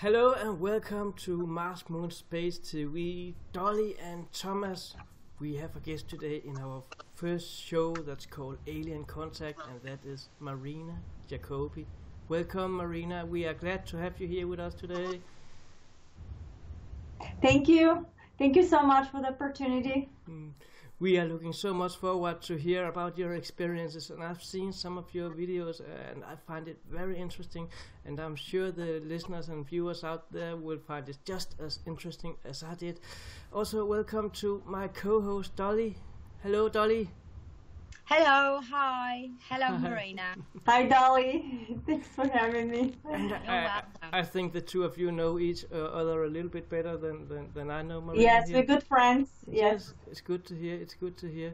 Hello and welcome to Mars Moon Space TV, Dollie and Thomas. We have a guest today in our first show that's called Alien Contact, and that is Marina Jacobi. Welcome, Marina. We are glad to have you here with us today. Thank you. Thank you so much for the opportunity. We are looking so much forward to hear about your experiences, and I've seen some of your videos and I find it very interesting, and I'm sure the listeners and viewers out there will find it just as interesting as I did. Also, welcome to my co-host Dollie. Hello, Dollie. Hello, hi. Hello, Marina. Hi, Dollie. Thanks for having me. And I think the two of you know each other a little bit better than I know Marina. Yes, here. we're good friends. Yes. It's good to hear. It's good to hear.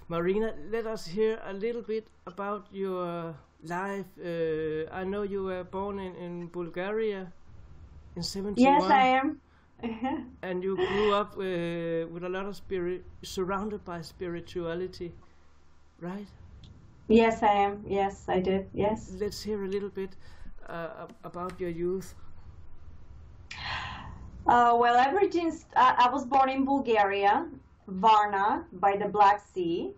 Marina, let us hear a little bit about your life. I know you were born in Bulgaria in 71. Yes, I am. And you grew up with a lot of surrounded by spirituality, right? Yes, I am. Yes, I did. Yes. Let's hear a little bit about your youth. Well, I was born in Bulgaria, Varna, by the Black Sea.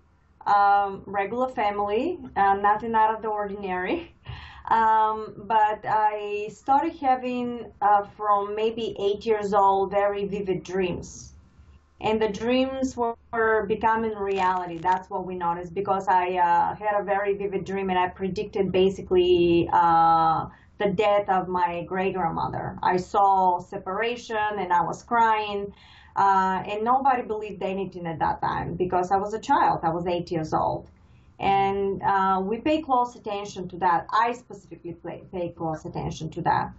Regular family, nothing out of the ordinary. But I started having, from maybe 8 years old, very vivid dreams. And the dreams were becoming reality. That's what we noticed, because I had a very vivid dream and I predicted basically the death of my great-grandmother. I saw separation and I was crying, and nobody believed anything at that time because I was a child. I was 8 years old. And we pay close attention to that. I specifically pay close attention to that.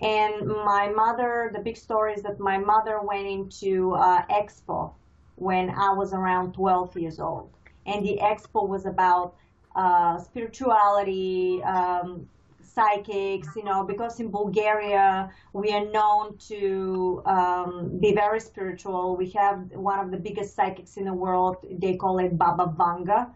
And my mother, the big story is that my mother went into expo when I was around 12 years old. And the expo was about spirituality, psychics, because in Bulgaria we are known to be very spiritual. We have one of the biggest psychics in the world. They call it Baba Vanga.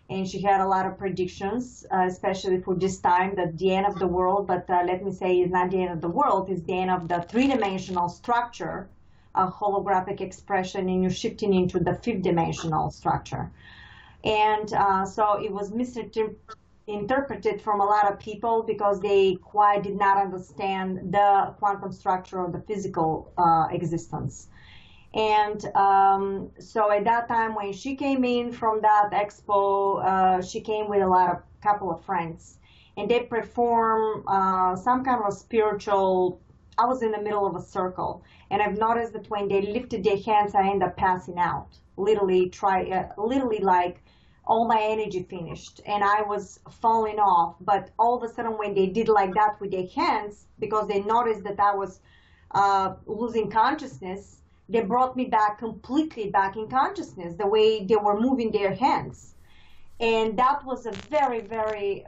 And she had a lot of predictions, especially for this time, that the end of the world, but let me say it's not the end of the world, it's the end of the three-dimensional structure, a holographic expression, and you're shifting into the fifth-dimensional structure. And so it was misinterpreted from a lot of people because they quite did not understand the quantum structure of the physical existence. And so at that time when she came in from that expo, she came with couple of friends, and they perform some kind of spiritual. I was in the middle of a circle, and I've noticed that when they lifted their hands, I end up passing out. Literally like all my energy finished, and I was falling off. But all of a sudden, when they did like that with their hands, because they noticed that I was losing consciousness, they brought me completely back in consciousness, the way they were moving their hands. And that was a very, very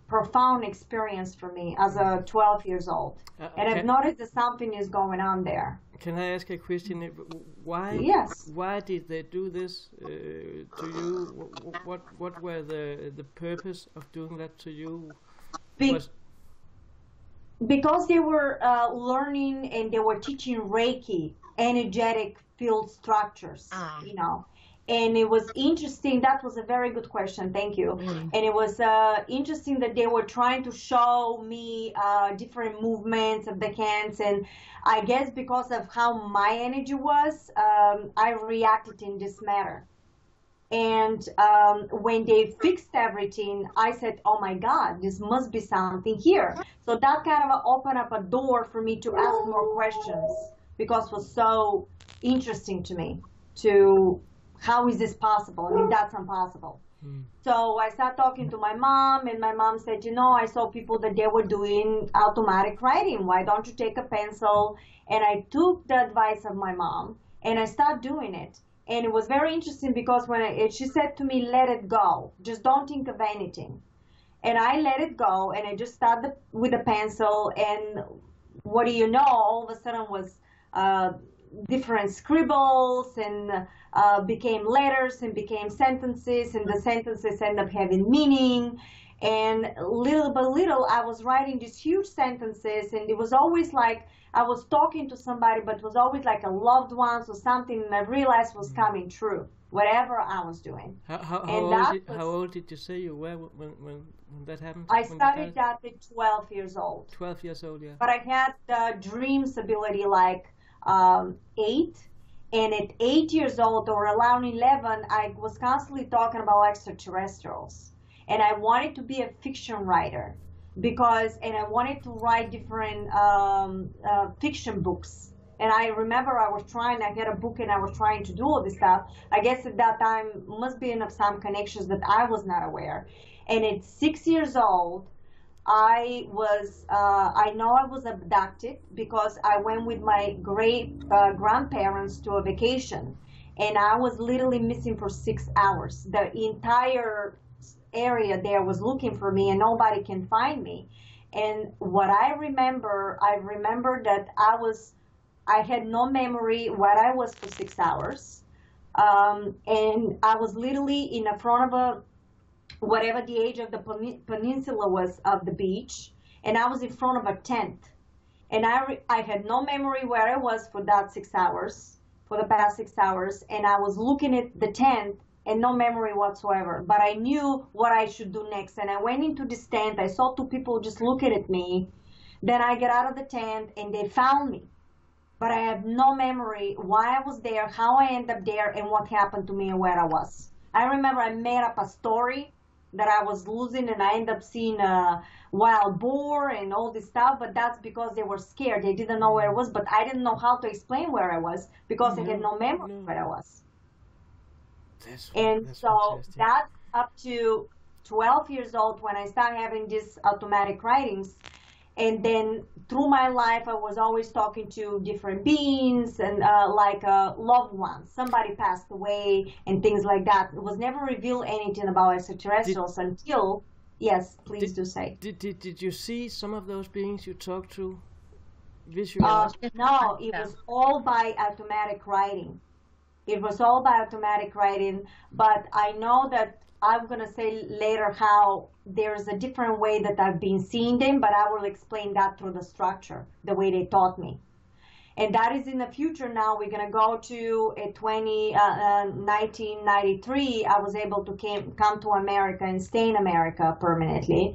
profound experience for me as a 12 years old. And I've noticed that something is going on there. Can I ask a question? Why? Yes. Why did they do this to you? What were the purpose of doing that to you? Because they were learning and they were teaching Reiki, energetic field structures, and it was interesting. That was a very good question. Thank you. And it was interesting that they were trying to show me different movements of the hands, and I guess because of how my energy was, I reacted in this manner. And when they fixed everything, I said, oh my God, this must be something here. So that kind of opened up a door for me to ask more questions, because it was so interesting to me to how is this possible? I mean, that's impossible. So I started talking to my mom, and my mom said, I saw people that they were doing automatic writing. Why don't you take a pencil? And I took the advice of my mom and I started doing it. And it was very interesting because when she said to me, let it go, just don't think of anything. And I let it go, and I just started with a pencil, and what do you know, all of a sudden was different scribbles, and became letters and became sentences, and the sentences end up having meaning. And little by little, I was writing these huge sentences, and it was always like I was talking to somebody, but it was always like a loved one or something, and I realized was coming true, whatever I was doing. How old did you say you were when that happened? I started that at 12 years old. 12 years old, yeah. But I had the dreams ability like 8. And at 8 years old or around 11, I was constantly talking about extraterrestrials. And I wanted to be a fiction writer and I wanted to write different fiction books. And I remember I had a book and I was trying to do all this stuff. I guess at that time must be enough some connections that I was not aware. And at 6 years old, I know I was abducted because I went with my great grandparents to a vacation, and I was literally missing for 6 hours. The entire area there was looking for me, and nobody can find me. And what I remember that I had no memory what I was for 6 hours, and I was literally in the front of whatever the age of the peninsula was of the beach, and I was in front of a tent, and I had no memory where I was for that 6 hours, for the past 6 hours, and I was looking at the tent and no memory whatsoever, but I knew what I should do next. And I went into this tent, I saw 2 people just looking at me, then I get out of the tent and they found me, but I have no memory why I was there, how I ended up there, and what happened to me and where I was. I remember I made up a story that I was losing, and I ended up seeing a wild boar and all this stuff, but that's because they were scared. They didn't know where I was, but I didn't know how to explain where I was because I had no memory where I was. That's up to 12 years old when I started having these automatic writings. And then through my life, I was always talking to different beings and loved ones. Somebody passed away and things like that. It was never revealed anything about extraterrestrials until, yes, please do say. Did you see some of those beings you talked to visually? No, it was all by automatic writing. It was all by automatic writing, but I know that I'm going to say later how there's a different way that I've been seeing them, but I will explain that through the structure, the way they taught me. And that is in the future now. We're going to go to 1993. I was able to come to America and stay in America permanently.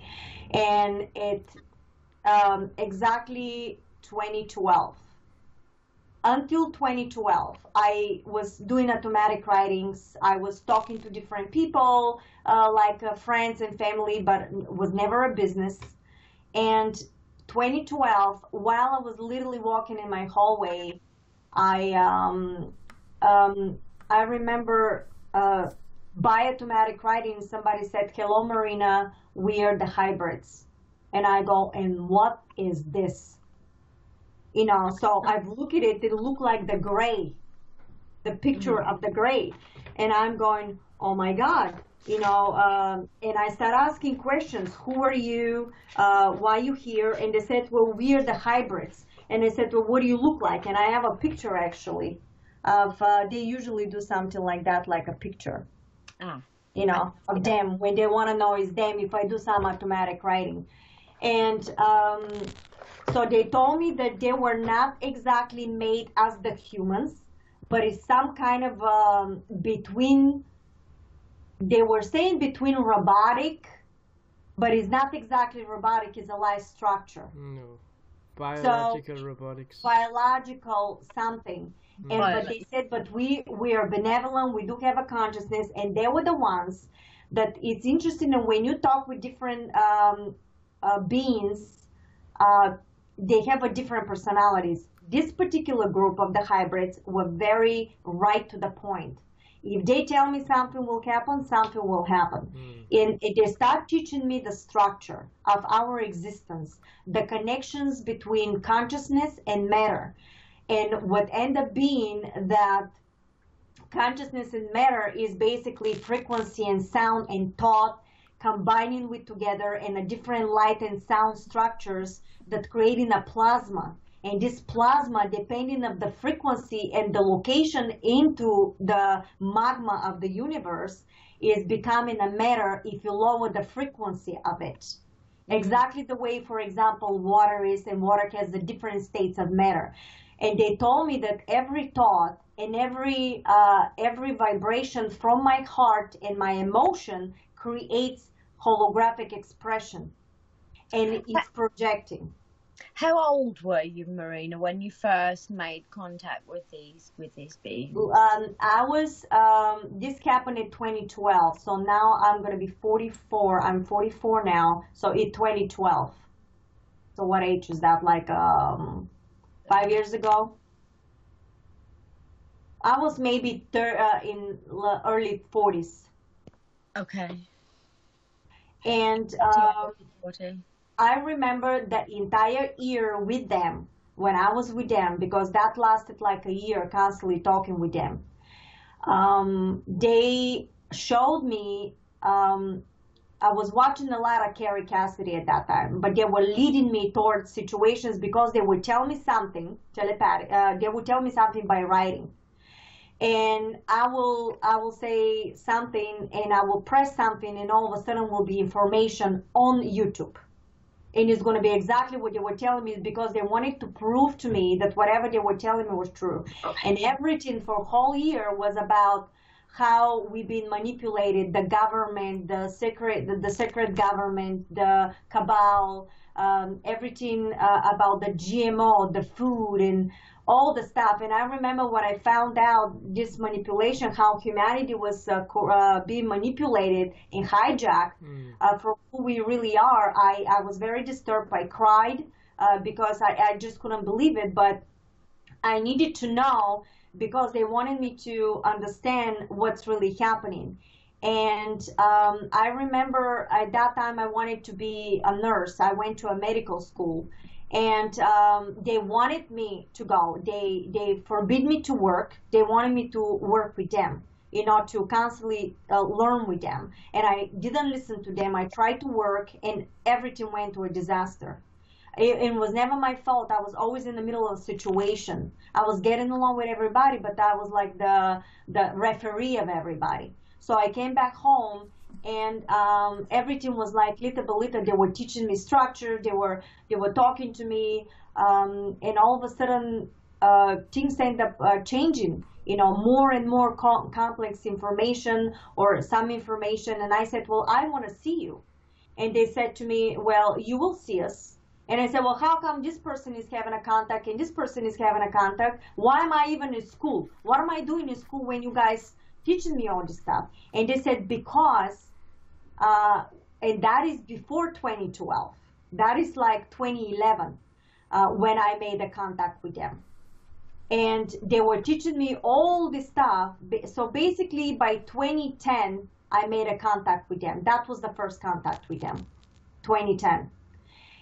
And exactly 2012. Until 2012, I was doing automatic writings. I was talking to different people, friends and family, but it was never a business. And 2012, while I was literally walking in my hallway, I remember by automatic writing, somebody said, "Hello, Marina, we are the hybrids." And I go, "And what is this?" So I've looked at it, it looked like the gray, the picture of the gray. And I'm going, oh my God, and I start asking questions. Who are you? Why are you here? And they said, well, we are the hybrids. And I said, well, what do you look like? And I have a picture actually of, they usually do something like that, like a picture, of them when they want to know is them if I do some automatic writing. And, so they told me that they were not exactly made as the humans, but it's some kind of they were saying between robotic, but it's not exactly robotic, it's a life structure. No, biological robotics. Biological something. And but they said, but we are benevolent, we do have a consciousness, and they were the ones that it's interesting, and when you talk with different beings, they have a different personalities. This particular group of the hybrids were very right to the point. If they tell me something will happen, something will happen. And they start teaching me the structure of our existence, the connections between consciousness and matter. And what end up being that consciousness and matter is basically frequency and sound and thought combining with together in a different light and sound structures that creating a plasma. And this plasma, depending on the frequency and the location into the magma of the universe, is becoming a matter if you lower the frequency of it. Exactly the way, for example, water is, and water has the different states of matter. And they told me that every thought and every vibration from my heart and my emotion creates holographic expression, and it's projecting. How old were you, Marina, when you first made contact with these beings? I was, this happened in 2012, so now I'm going to be 44. I'm 44 now, so in 2012. So what age is that, like 5 years ago? I was maybe in early 40s. Okay. And 40. I remember the entire year with them, when I was with them, because that lasted like a year, constantly talking with them. They showed me, I was watching a lot of Carrie Cassidy at that time, but they were leading me towards situations because they would tell me something, telepathic, they would tell me something by writing. And I will say something, and I will press something, and all of a sudden will be information on YouTube. And it's going to be exactly what they were telling me, because they wanted to prove to me that whatever they were telling me was true. Okay. And everything for a whole year was about how we've been manipulated, the government, the secret government, the cabal, everything about the GMO, the food, and all the stuff. And I remember when I found out this manipulation, how humanity was being manipulated and hijacked from who we really are. I was very disturbed. I cried because I just couldn't believe it. But I needed to know, because they wanted me to understand what's really happening. And I remember at that time I wanted to be a nurse. I went to a medical school. And they wanted me to go. They forbid me to work. They wanted me to work with them, to constantly learn with them. And I didn't listen to them. I tried to work, and everything went to a disaster. It was never my fault. I was always in the middle of a situation. I was getting along with everybody, but I was like the referee of everybody. So I came back home, and everything was like little by little. They were teaching me structure. They were talking to me, and all of a sudden things end up changing. More and more complex information, or some information. And I said, well, I want to see you. And they said to me, well, you will see us. And I said, well, how come this person is having a contact and this person is having a contact? Why am I even in school? What am I doing in school when you guys teaching me all this stuff? And they said, because, and that is before 2012. That is like 2011 when I made a contact with them. And they were teaching me all this stuff. So basically by 2010, I made a contact with them. That was the first contact with them, 2010.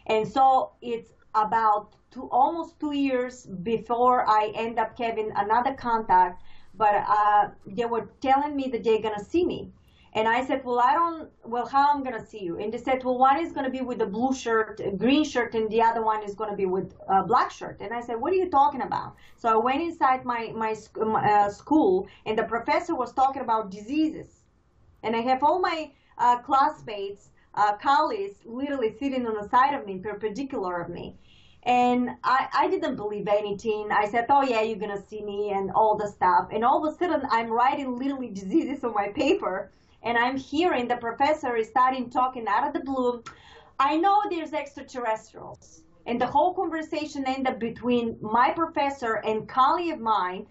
And so it's about almost 2 years before I end up having another contact. But they were telling me that they're going to see me. And I said, well, how I'm going to see you? And they said, well, one is going to be with a blue shirt, a green shirt, and the other one is going to be with a black shirt. And I said, what are you talking about? So I went inside my school, and the professor was talking about diseases. And I have all my classmates, colleagues, literally sitting on the side of me, perpendicular of me. And I didn't believe anything. I said, oh yeah, you're going to see me and all the stuff. And all of a sudden, I'm writing literally diseases on my paper. And I'm hearing the professor is starting talking out of the blue. I know there's extraterrestrials. And the whole conversation ended up between my professor and colleague of mine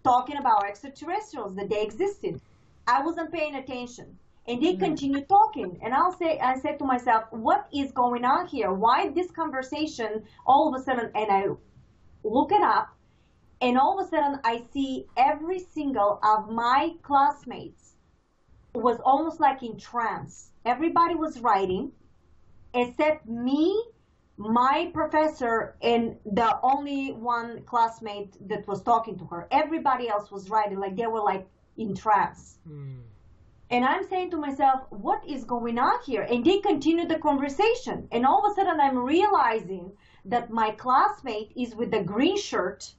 talking about extraterrestrials, that they existed. I wasn't paying attention. And they continued talking. And I said to myself, what is going on here? Why this conversation all of a sudden? And I look it up, and all of a sudden I see every single of my classmates was almost like in trance. Everybody was writing except me, my professor, and the only one classmate that was talking to her. Everybody else was writing like they were like in trance. And I'm saying to myself, what is going on here? And they continued the conversation. And all of a sudden I'm realizing that my classmate is with the green shirt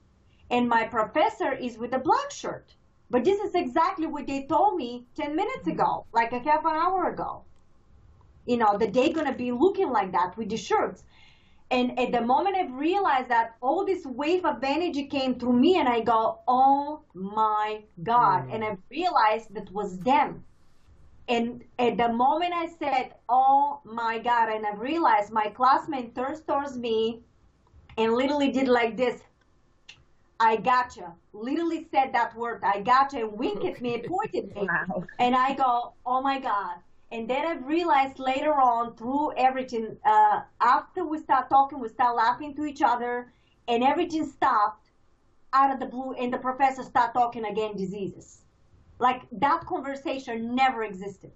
and my professor is with the black shirt. But this is exactly what they told me 10 minutes ago, like a half an hour ago. You know, that they're going to be looking like that with the shirts. And at the moment I realized that all this wave of energy came through me, and I go, oh my God. And I realized that was them. And at the moment I said, oh my God, and I realized my classmate turns towards me and literally did like this. I gotcha. Literally said that word, I gotcha, and winked at me and pointed at me. Wow. And I go, oh my God. And then I realized later on through everything, after we start talking, we start laughing to each other, and everything stopped out of the blue, and the professor started talking again diseases. Like that conversation never existed.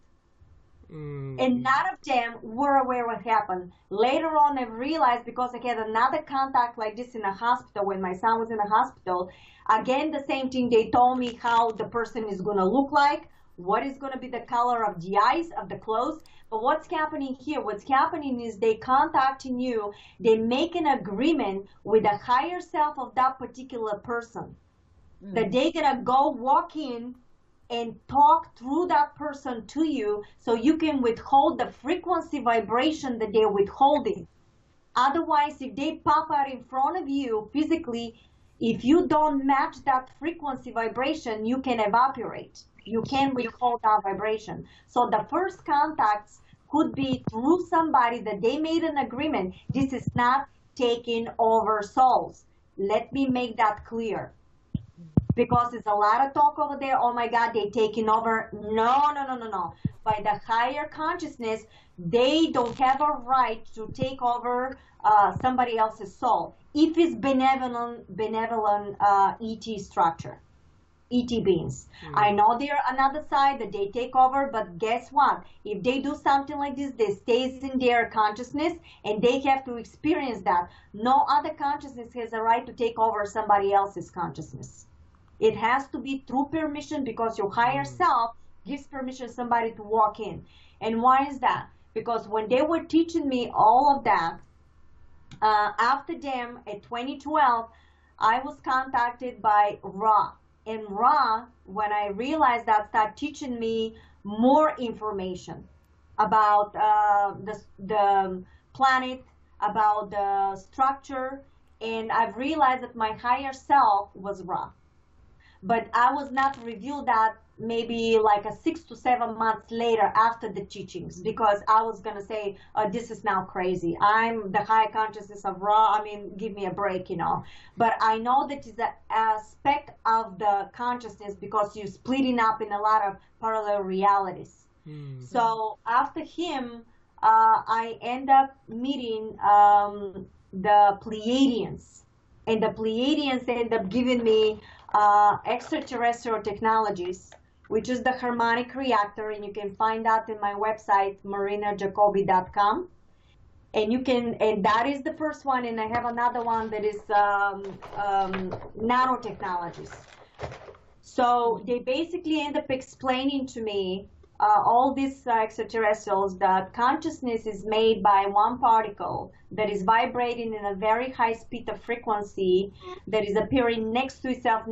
And none of them were aware what happened. Later on, I realized, because I had another contact like this in a hospital when my son was in a hospital. Again, the same thing. They told me how the person is going to look like, what is going to be the color of the eyes, of the clothes. But what's happening here? What's happening is they contacting you. They make an agreement with the higher self of that particular person. That they're going to go walk in and talk through that person to you, so you can withhold the frequency vibration that they're withholding. Otherwise, if they pop out in front of you physically, if you don't match that frequency vibration, you can evaporate. You can withhold that vibration. So the first contacts could be through somebody that they made an agreement. This is not taking over souls. Let me make that clear. Because there's a lot of talk over there, oh my God, they're taking over. No. By the higher consciousness, they don't have a right to take over somebody else's soul. If it's benevolent ET structure, ET beings. I know they're another side that they take over, but guess what? If they do something like this, they stays in their consciousness, and they have to experience that. No other consciousness has a right to take over somebody else's consciousness. It has to be through permission, because your higher self gives permission to somebody to walk in. And why is that? Because when they were teaching me all of that, after them at 2012, I was contacted by Ra. And Ra, when I realized that, started teaching me more information about the planet, about the structure. And I've realized that my higher self was Ra. But I was not revealed that maybe like 6 to 7 months later after the teachings, because I was going to say, oh, this is now crazy. I'm the high consciousness of Ra. I mean, give me a break, you know. But I know that it's an aspect of the consciousness, because you're splitting up in a lot of parallel realities. So after him, I end up meeting the Pleiadians. And the Pleiadians end up giving me extraterrestrial technologies, which is the harmonic reactor, and you can find that in my website, marinajacobi.com. And that is the first one, and I have another one that is nanotechnologies. So they basically end up explaining to me, all these extraterrestrials, that consciousness is made by one particle that is vibrating in a very high speed of frequency, that is appearing next to itself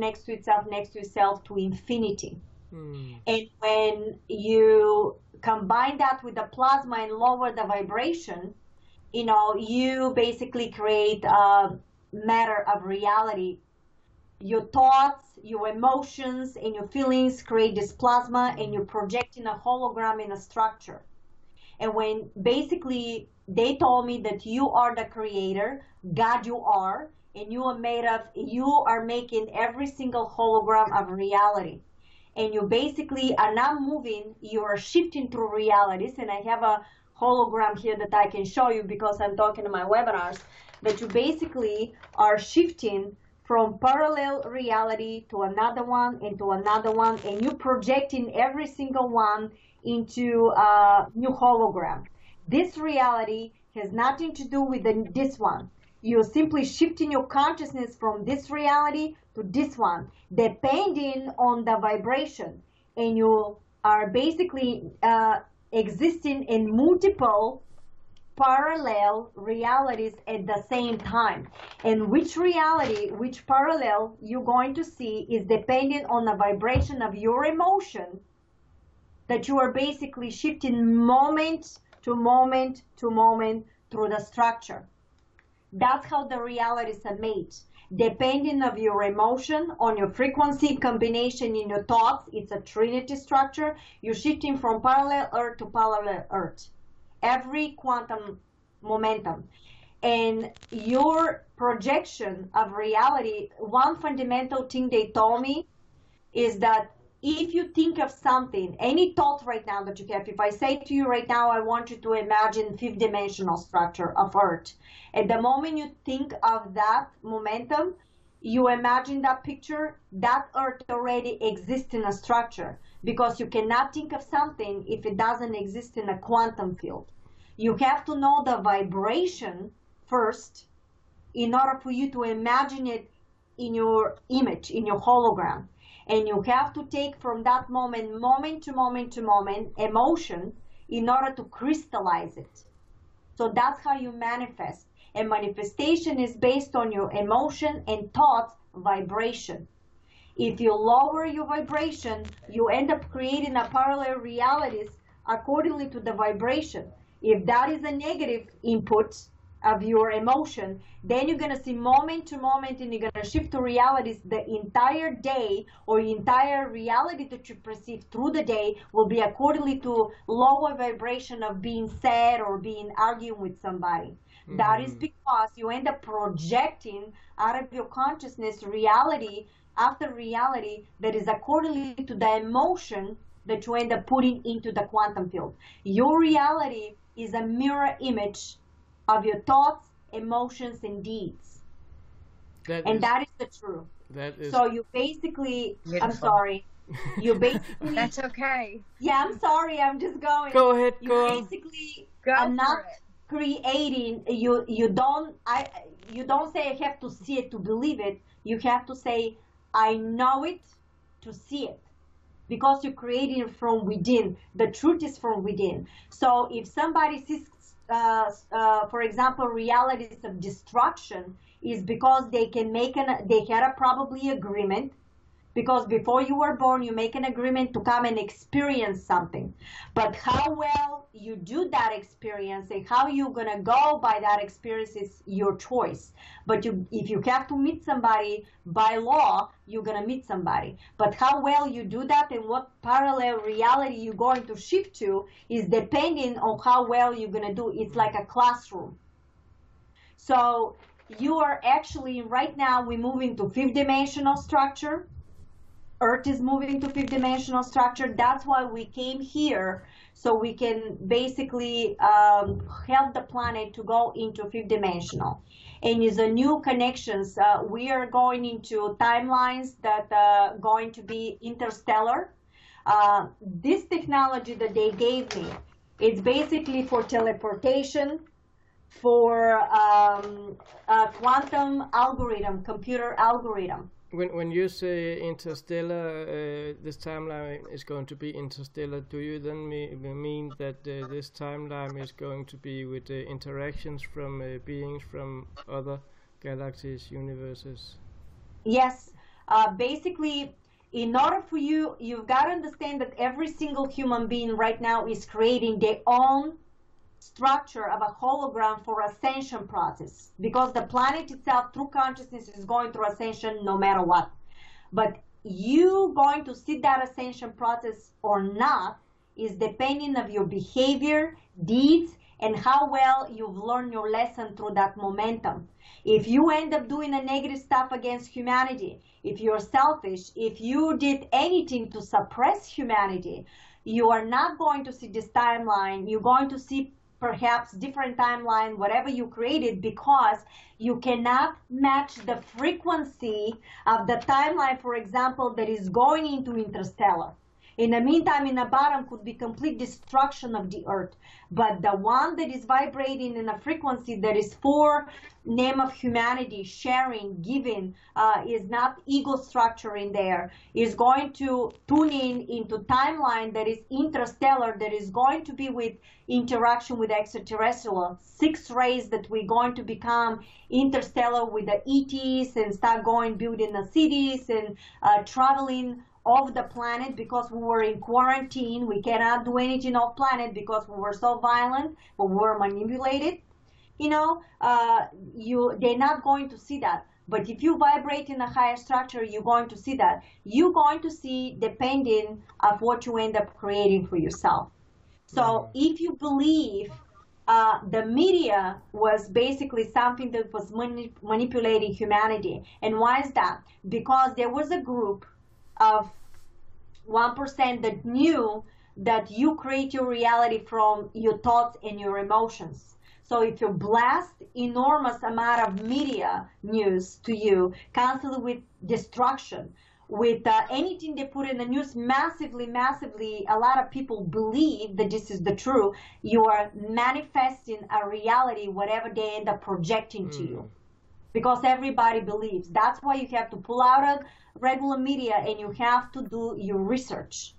to infinity. And when you combine that with the plasma and lower the vibration, you know, you basically create a matter of reality. Your thoughts, your emotions, and your feelings create this plasma, and you're projecting a hologram in a structure. And when basically they told me that you are the creator, God you are, and you are making every single hologram of reality. And you basically are not moving, you are shifting through realities. And I have a hologram here that I can show you, because I'm talking to my webinars, that you basically are shifting from parallel reality to another one, into another one, and you projecting every single one into a new hologram. This reality has nothing to do with this one. You're simply shifting your consciousness from this reality to this one, depending on the vibration. And you are basically existing in multiple parallel realities at the same time. And which reality, which parallel you're going to see is dependent on the vibration of your emotion that you are basically shifting moment to moment to moment through the structure. That's how the realities are made. Depending of your emotion, on your frequency combination in your thoughts, it's a trinity structure. You're shifting from parallel earth to parallel earth. Every quantum momentum. And your projection of reality, one fundamental thing they told me is that if you think of something, any thought right now that you have, if I say to you right now, I want you to imagine fifth dimensional structure of Earth. At the moment you think of that momentum, you imagine that picture, that Earth already exists in a structure, because you cannot think of something if it doesn't exist in a quantum field. You have to know the vibration first in order for you to imagine it in your image, in your hologram. And you have to take from that moment, moment to moment to moment, emotion in order to crystallize it. So that's how you manifest. And manifestation is based on your emotion and thought vibration. If you lower your vibration, you end up creating a parallel realities accordingly to the vibration. If that is a negative input of your emotion, then you're going to see moment to moment, and you're going to shift to realities the entire day, or the entire reality that you perceive through the day will be accordingly to lower vibration of being sad or being arguing with somebody. Mm-hmm. That is because you end up projecting out of your consciousness reality after reality that is accordingly to the emotion that you end up putting into the quantum field. Your reality is a mirror image of your thoughts, emotions, and deeds. That is the truth. So you basically, beautiful. I'm sorry. You basically. That's okay. Yeah, I'm sorry. I'm just going. Go ahead. You basically are not creating. You don't say I have to see it to believe it. You have to say I know it to see it, because you're creating it from within. The truth is from within. So if somebody sees, for example, realities of destruction, is because they had a probably agreement, because before you were born, you make an agreement to come and experience something. But how well you do that experience and how you're going to go by that experience is your choice. But if you have to meet somebody by law, you're going to meet somebody. But how well you do that and what parallel reality you're going to shift to is depending on how well you're going to do. It's like a classroom. So you are actually, right now, we're moving to fifth dimensional structure. Earth is moving to fifth dimensional structure. That's why we came here, so we can basically help the planet to go into fifth dimensional. And is a new connections. We are going into timelines that are going to be interstellar. This technology that they gave me, it's basically for teleportation, for quantum algorithm, computer algorithm. When you say interstellar, this timeline is going to be interstellar, do you then mean that this timeline is going to be with interactions from beings from other galaxies, universes? Yes. Basically, in order for you've got to understand that every single human being right now is creating their own structure of a hologram for ascension process, because the planet itself through consciousness is going through ascension no matter what. But you going to see that ascension process or not is depending of your behavior, deeds, and how well you've learned your lesson through that momentum. If you end up doing a negative stuff against humanity, if you're selfish, if you did anything to suppress humanity, you are not going to see this timeline. You're going to see perhaps different timeline, whatever you created, because you cannot match the frequency of the timeline, for example, that is going into interstellar. In the meantime, in the bottom could be complete destruction of the earth. But the one that is vibrating in a frequency that is for name of humanity, sharing, giving, is not ego structure in there, is going to tune in into timeline that is interstellar, that is going to be with interaction with extraterrestrial, 6 rays that we're going to become interstellar with the ETs and start going building the cities and traveling off the planet because we were in quarantine. We cannot do anything off planet because we were so violent, but we were manipulated. You know, they're not going to see that. But if you vibrate in a higher structure, you're going to see that. You're going to see depending of what you end up creating for yourself. So if you believe the media was basically something that was manipulating humanity, and why is that? Because there was a group of 1% that knew that you create your reality from your thoughts and your emotions. So if you blast enormous amount of media news to you, constantly with destruction, with anything they put in the news, massively, a lot of people believe that this is the truth. You are manifesting a reality, whatever they end up projecting to you. Because everybody believes. That's why you have to pull out of regular media and you have to do your research.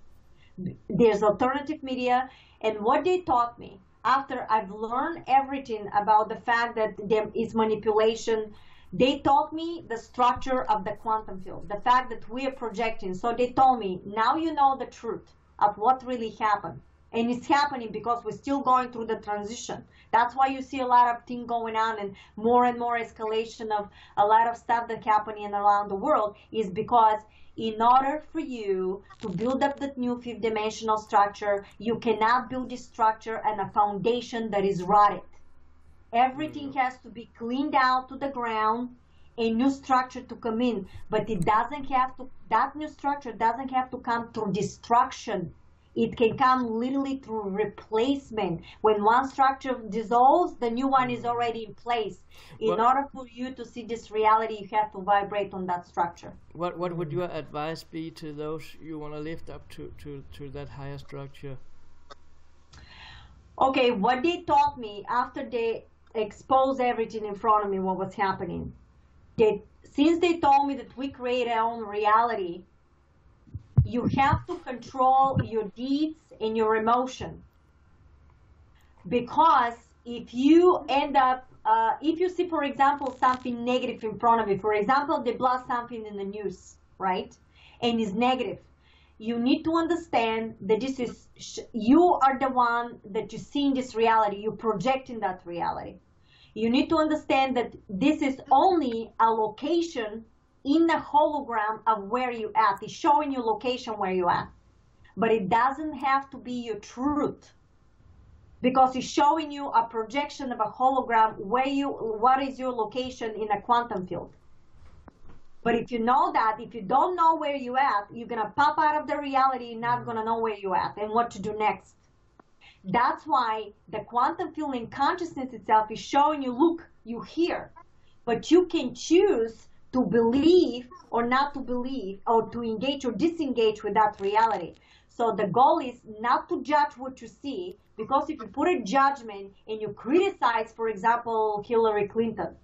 There's alternative media, and what they taught me, after I've learned everything about the fact that there is manipulation, they taught me the structure of the quantum field, the fact that we are projecting. So they told me, now you know the truth of what really happened. And it's happening because we're still going through the transition. That's why you see a lot of things going on and more escalation of a lot of stuff that's happening around the world, is because in order for you to build up that new 5th dimensional structure, you cannot build this structure and a foundation that is rotted. Everything has to be cleaned out to the ground, a new structure to come in. But it doesn't have to, that new structure doesn't have to come through destruction. It can come literally through replacement. When one structure dissolves, the new one is already in place. In order for you to see this reality, you have to vibrate on that structure. What would your advice be to those you want to lift up to that higher structure? Okay, what they taught me after they exposed everything in front of me, what was happening, since they told me that we create our own reality, you have to control your deeds and your emotion. Because if you end up, if you see, for example, something negative in front of you, for example, they blast something in the news, right? And it's negative. You need to understand that this is, you are the one that you see in this reality. You project in that reality. You need to understand that this is only a location in the hologram of where you at. It's showing you location where you at. But it doesn't have to be your truth, because it's showing you a projection of a hologram where what is your location in a quantum field. But if you know that, if you don't know where you at, you're gonna pop out of the reality, you're not gonna know where you at and what to do next. That's why the quantum field in consciousness itself is showing you, look, you're here. But you can choose to believe or not to believe, or to engage or disengage with that reality. So the goal is not to judge what you see, because if you put a judgment and you criticize, for example, Hillary Clinton,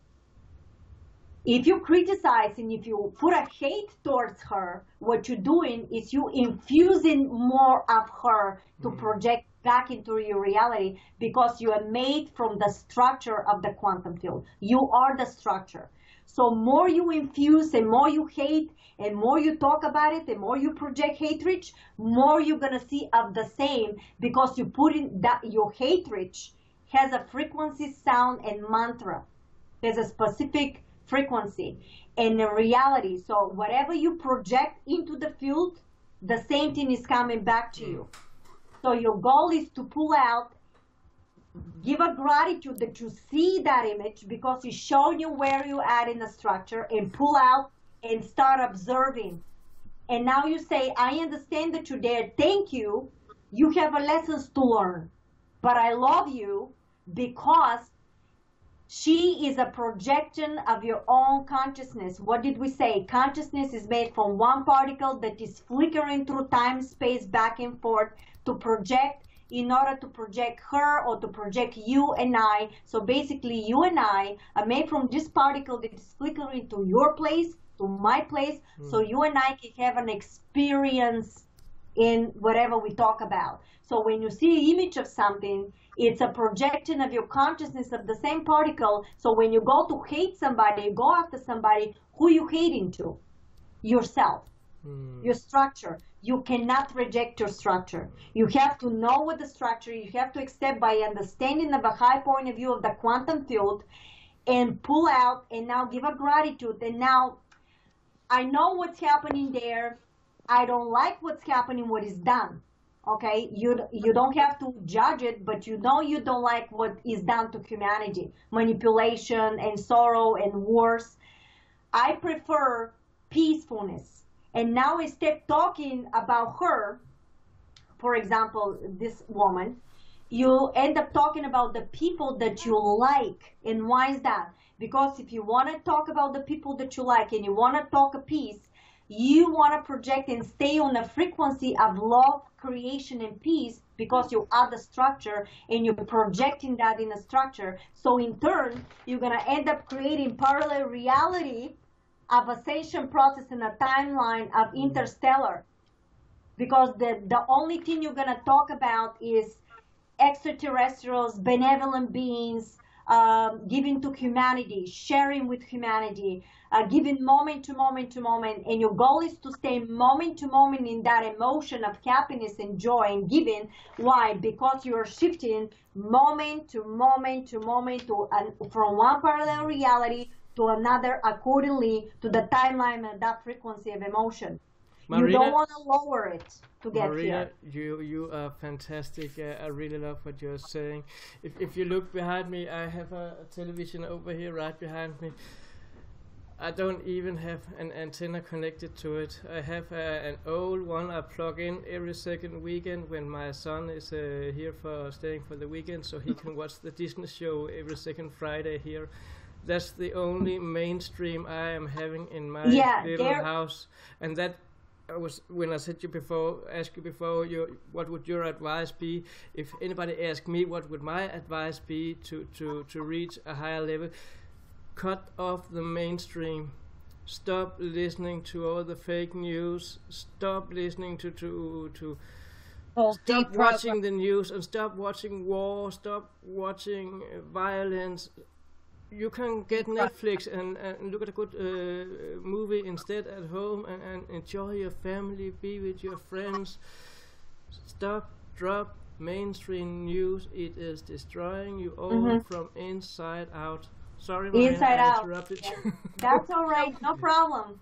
if you criticize and if you put a hate towards her, what you're doing is you infusing more of her to project back into your reality, because you are made from the structure of the quantum field. You are the structure. So more you infuse and more you hate and more you talk about it and more you project hatred, more you're going to see of the same, because you put in that your hatred has a frequency, sound, and mantra. There's a specific frequency and a reality. So whatever you project into the field, the same thing is coming back to you. So your goal is to pull out, give a gratitude that you see that image, because it's showing you where you at in the structure, and pull out and start observing. And now you say, I understand that you're there. Thank you. You have a lessons to learn. But I love you because She is a projection of your own consciousness. What did we say? Consciousness is made from one particle that is flickering through time, space, back and forth to project, in order to project her or to project you and I. So basically, you and I are made from this particle that is flickering to your place, to my place, so you and I can have an experience in whatever we talk about. So when you see an image of something, it's a projection of your consciousness of the same particle. So when you go to hate somebody, go after somebody, who you hating to? Yourself, your structure. You cannot reject your structure. You have to know what the structure, you have to accept by understanding of a high point of view of the quantum field and pull out and now give a gratitude. And now I know what's happening there. I don't like what's happening, what is done. Okay, you don't have to judge it, but you know you don't like what is done to humanity, manipulation and sorrow and wars. I prefer peacefulness. And now instead talking about her, for example, this woman, you end up talking about the people that you like. And why is that? Because if you want to talk about the people that you like and you want to talk a peace, you want to project and stay on the frequency of love, creation, and peace, because you are the structure and you're projecting that in a structure. So in turn, you're going to end up creating parallel reality of ascension process in a timeline of interstellar. Because the only thing you're going to talk about is extraterrestrials, benevolent beings, giving to humanity, sharing with humanity, giving moment to moment to moment, and your goal is to stay moment to moment in that emotion of happiness and joy and giving. Why? Because you are shifting moment to moment to moment from one parallel reality to another accordingly to the timeline and that frequency of emotion. Marina, you don't want to lower it to get Marina, here. You are fantastic. I really love what you're saying. If you look behind me, I have a television over here right behind me. I don't even have an antenna connected to it. I have an old one I plug in every second weekend when my son is here for staying for the weekend, so he can watch the Disney show every second Friday here. That's the only mainstream I am having in my little house, and that was when I said asked you before, what would your advice be? If anybody asked me what would my advice be to reach a higher level, cut off the mainstream. Stop listening to all the fake news. Stop listening to stop watching the news and stop watching war. Stop watching violence. You can get Netflix and look at a good movie instead at home and enjoy your family, be with your friends. Drop mainstream news. It is destroying you all from inside out. Sorry, Marina, inside I out. interrupted you. Yeah. That's all right, no problem.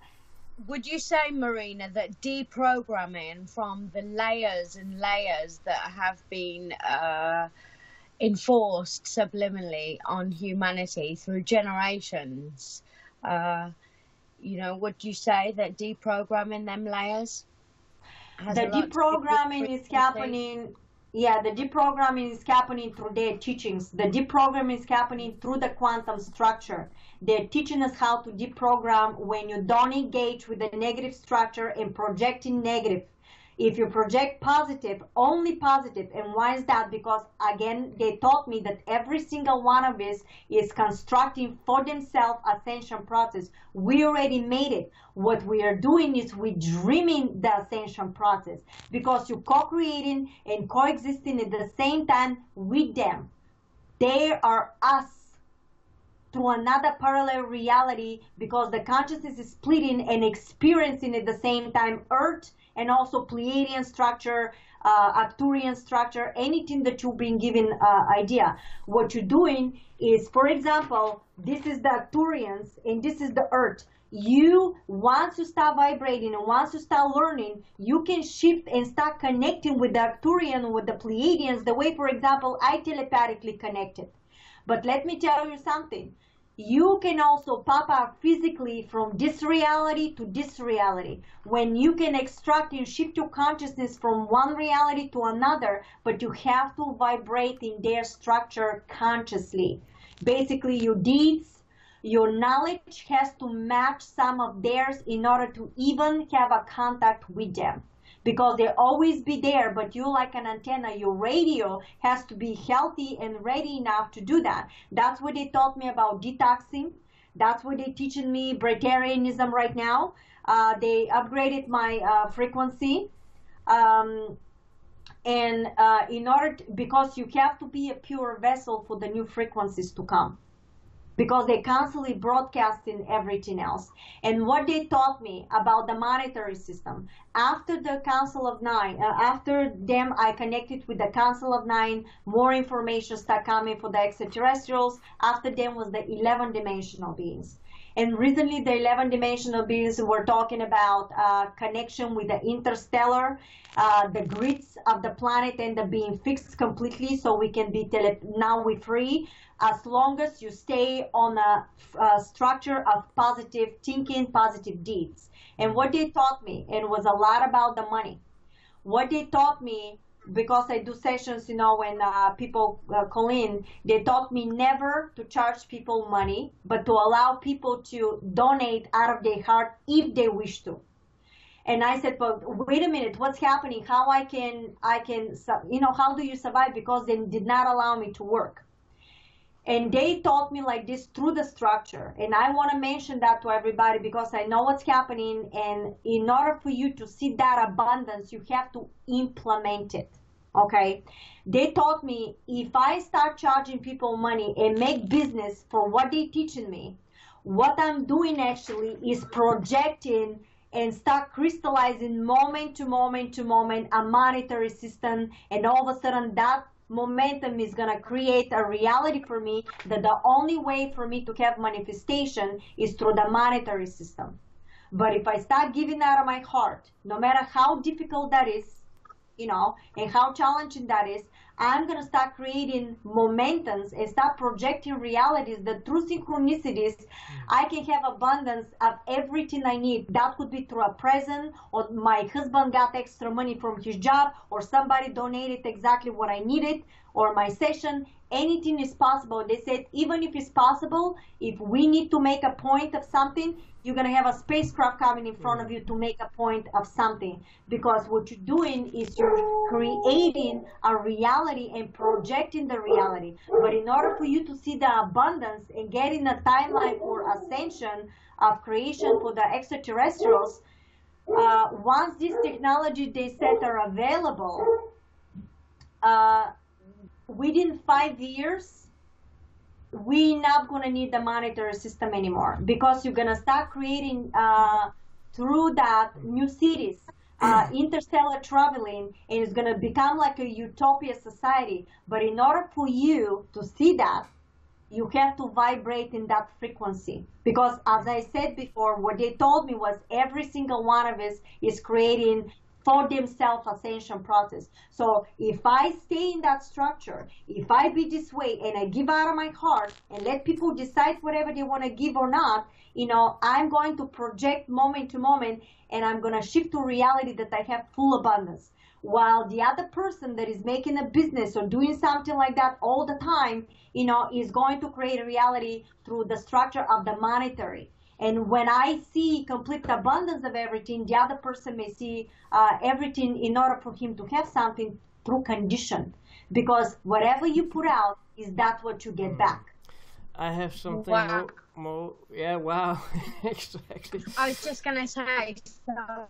Would you say, Marina, that deprogramming from the layers and layers that have been enforced subliminally on humanity through generations, would you say that deprogramming them layers has the deprogramming is happening? Yeah, the deprogramming is happening through their teachings. The deprogramming is happening through the quantum structure. They're teaching us how to deprogram when you don't engage with the negative structure and projecting negative. If you project positive, only positive. And why is that? Because, again, they taught me that every single one of us is constructing for themselves ascension process. We already made it. What we are doing is we're dreaming the ascension process, because you're co-creating and coexisting at the same time with them. They are us through another parallel reality, because the consciousness is splitting and experiencing at the same time Earth and also Pleiadian structure, Arcturian structure, anything that you've been given idea. What you're doing is, for example, this is the Arcturians and this is the Earth. You, once you start vibrating and once you start learning, you can shift and start connecting with the Arcturian, with the Pleiadians, the way, for example, I telepathically connected. But let me tell you something. You can also pop out physically from this reality to this reality. When you can extract and shift your consciousness from one reality to another, but you have to vibrate in their structure consciously. basically your deeds, your knowledge has to match some of theirs in order to even have a contact with them. Because they'll always be there, but you like an antenna, your radio has to be healthy and ready enough to do that. That's what they taught me about detoxing. That's what they're teaching me Breatharianism right now. They upgraded my frequency. Because you have to be a pure vessel for the new frequencies to come. Because they constantly broadcasting everything else. And what they taught me about the monetary system, after the Council of Nine, after them I connected with the Council of Nine, more information started coming for the extraterrestrials. After them was the 11 dimensional beings. And recently the 11 dimensional beings were talking about connection with the interstellar, the grids of the planet and the being fixed completely so we can be now we're free. As long as you stay on a structure of positive thinking, positive deeds. And what they taught me, and was a lot about the money. What they taught me, because I do sessions, you know, when people call in, they taught me never to charge people money, but to allow people to donate out of their heart if they wish to. And I said, but wait a minute, what's happening? How I can, you know, how do you survive? Because they did not allow me to work. And they taught me like this through the structure. And I want to mention that to everybody because I know what's happening. And in order for you to see that abundance, you have to implement it. Okay? They taught me if I start charging people money and make business for what they're teaching me, what I'm doing actually is projecting and start crystallizing moment to moment to moment a monetary system. And all of a sudden that momentum is going to create a reality for me that the only way for me to have manifestation is through the monetary system. But if I start giving out of my heart, no matter how difficult that is, you know, and how challenging that is, I'm going to start creating momentums and start projecting realities that through synchronicities, I can have abundance of everything I need. That could be through a present, or my husband got extra money from his job, or somebody donated exactly what I needed, or my session. Anything is possible. They said, even if it's possible, if we need to make a point of something, you're going to have a spacecraft coming in front of you to make a point of something. Because what you're doing is you're creating a reality and projecting the reality. But in order for you to see the abundance and getting a timeline for ascension of creation for the extraterrestrials, once this technology they said are available, within 5 years, we're not going to need the monetary system anymore because you're going to start creating through that new cities, interstellar traveling, and it's going to become like a utopia society. But in order for you to see that, you have to vibrate in that frequency. Because as I said before, what they told me was every single one of us is creating for themselves ascension process. So if I stay in that structure, if I be this way and I give out of my heart and let people decide whatever they want to give or not, you know, I'm going to project moment to moment and I'm going to shift to reality that I have full abundance. While the other person that is making a business or doing something like that all the time, you know, is going to create a reality through the structure of the monetary. And when I see complete abundance of everything, the other person may see everything in order for him to have something through condition. Because whatever you put out, is that what you get back. I have something Wow. more. Yeah, wow. Exactly. I was just going to say, so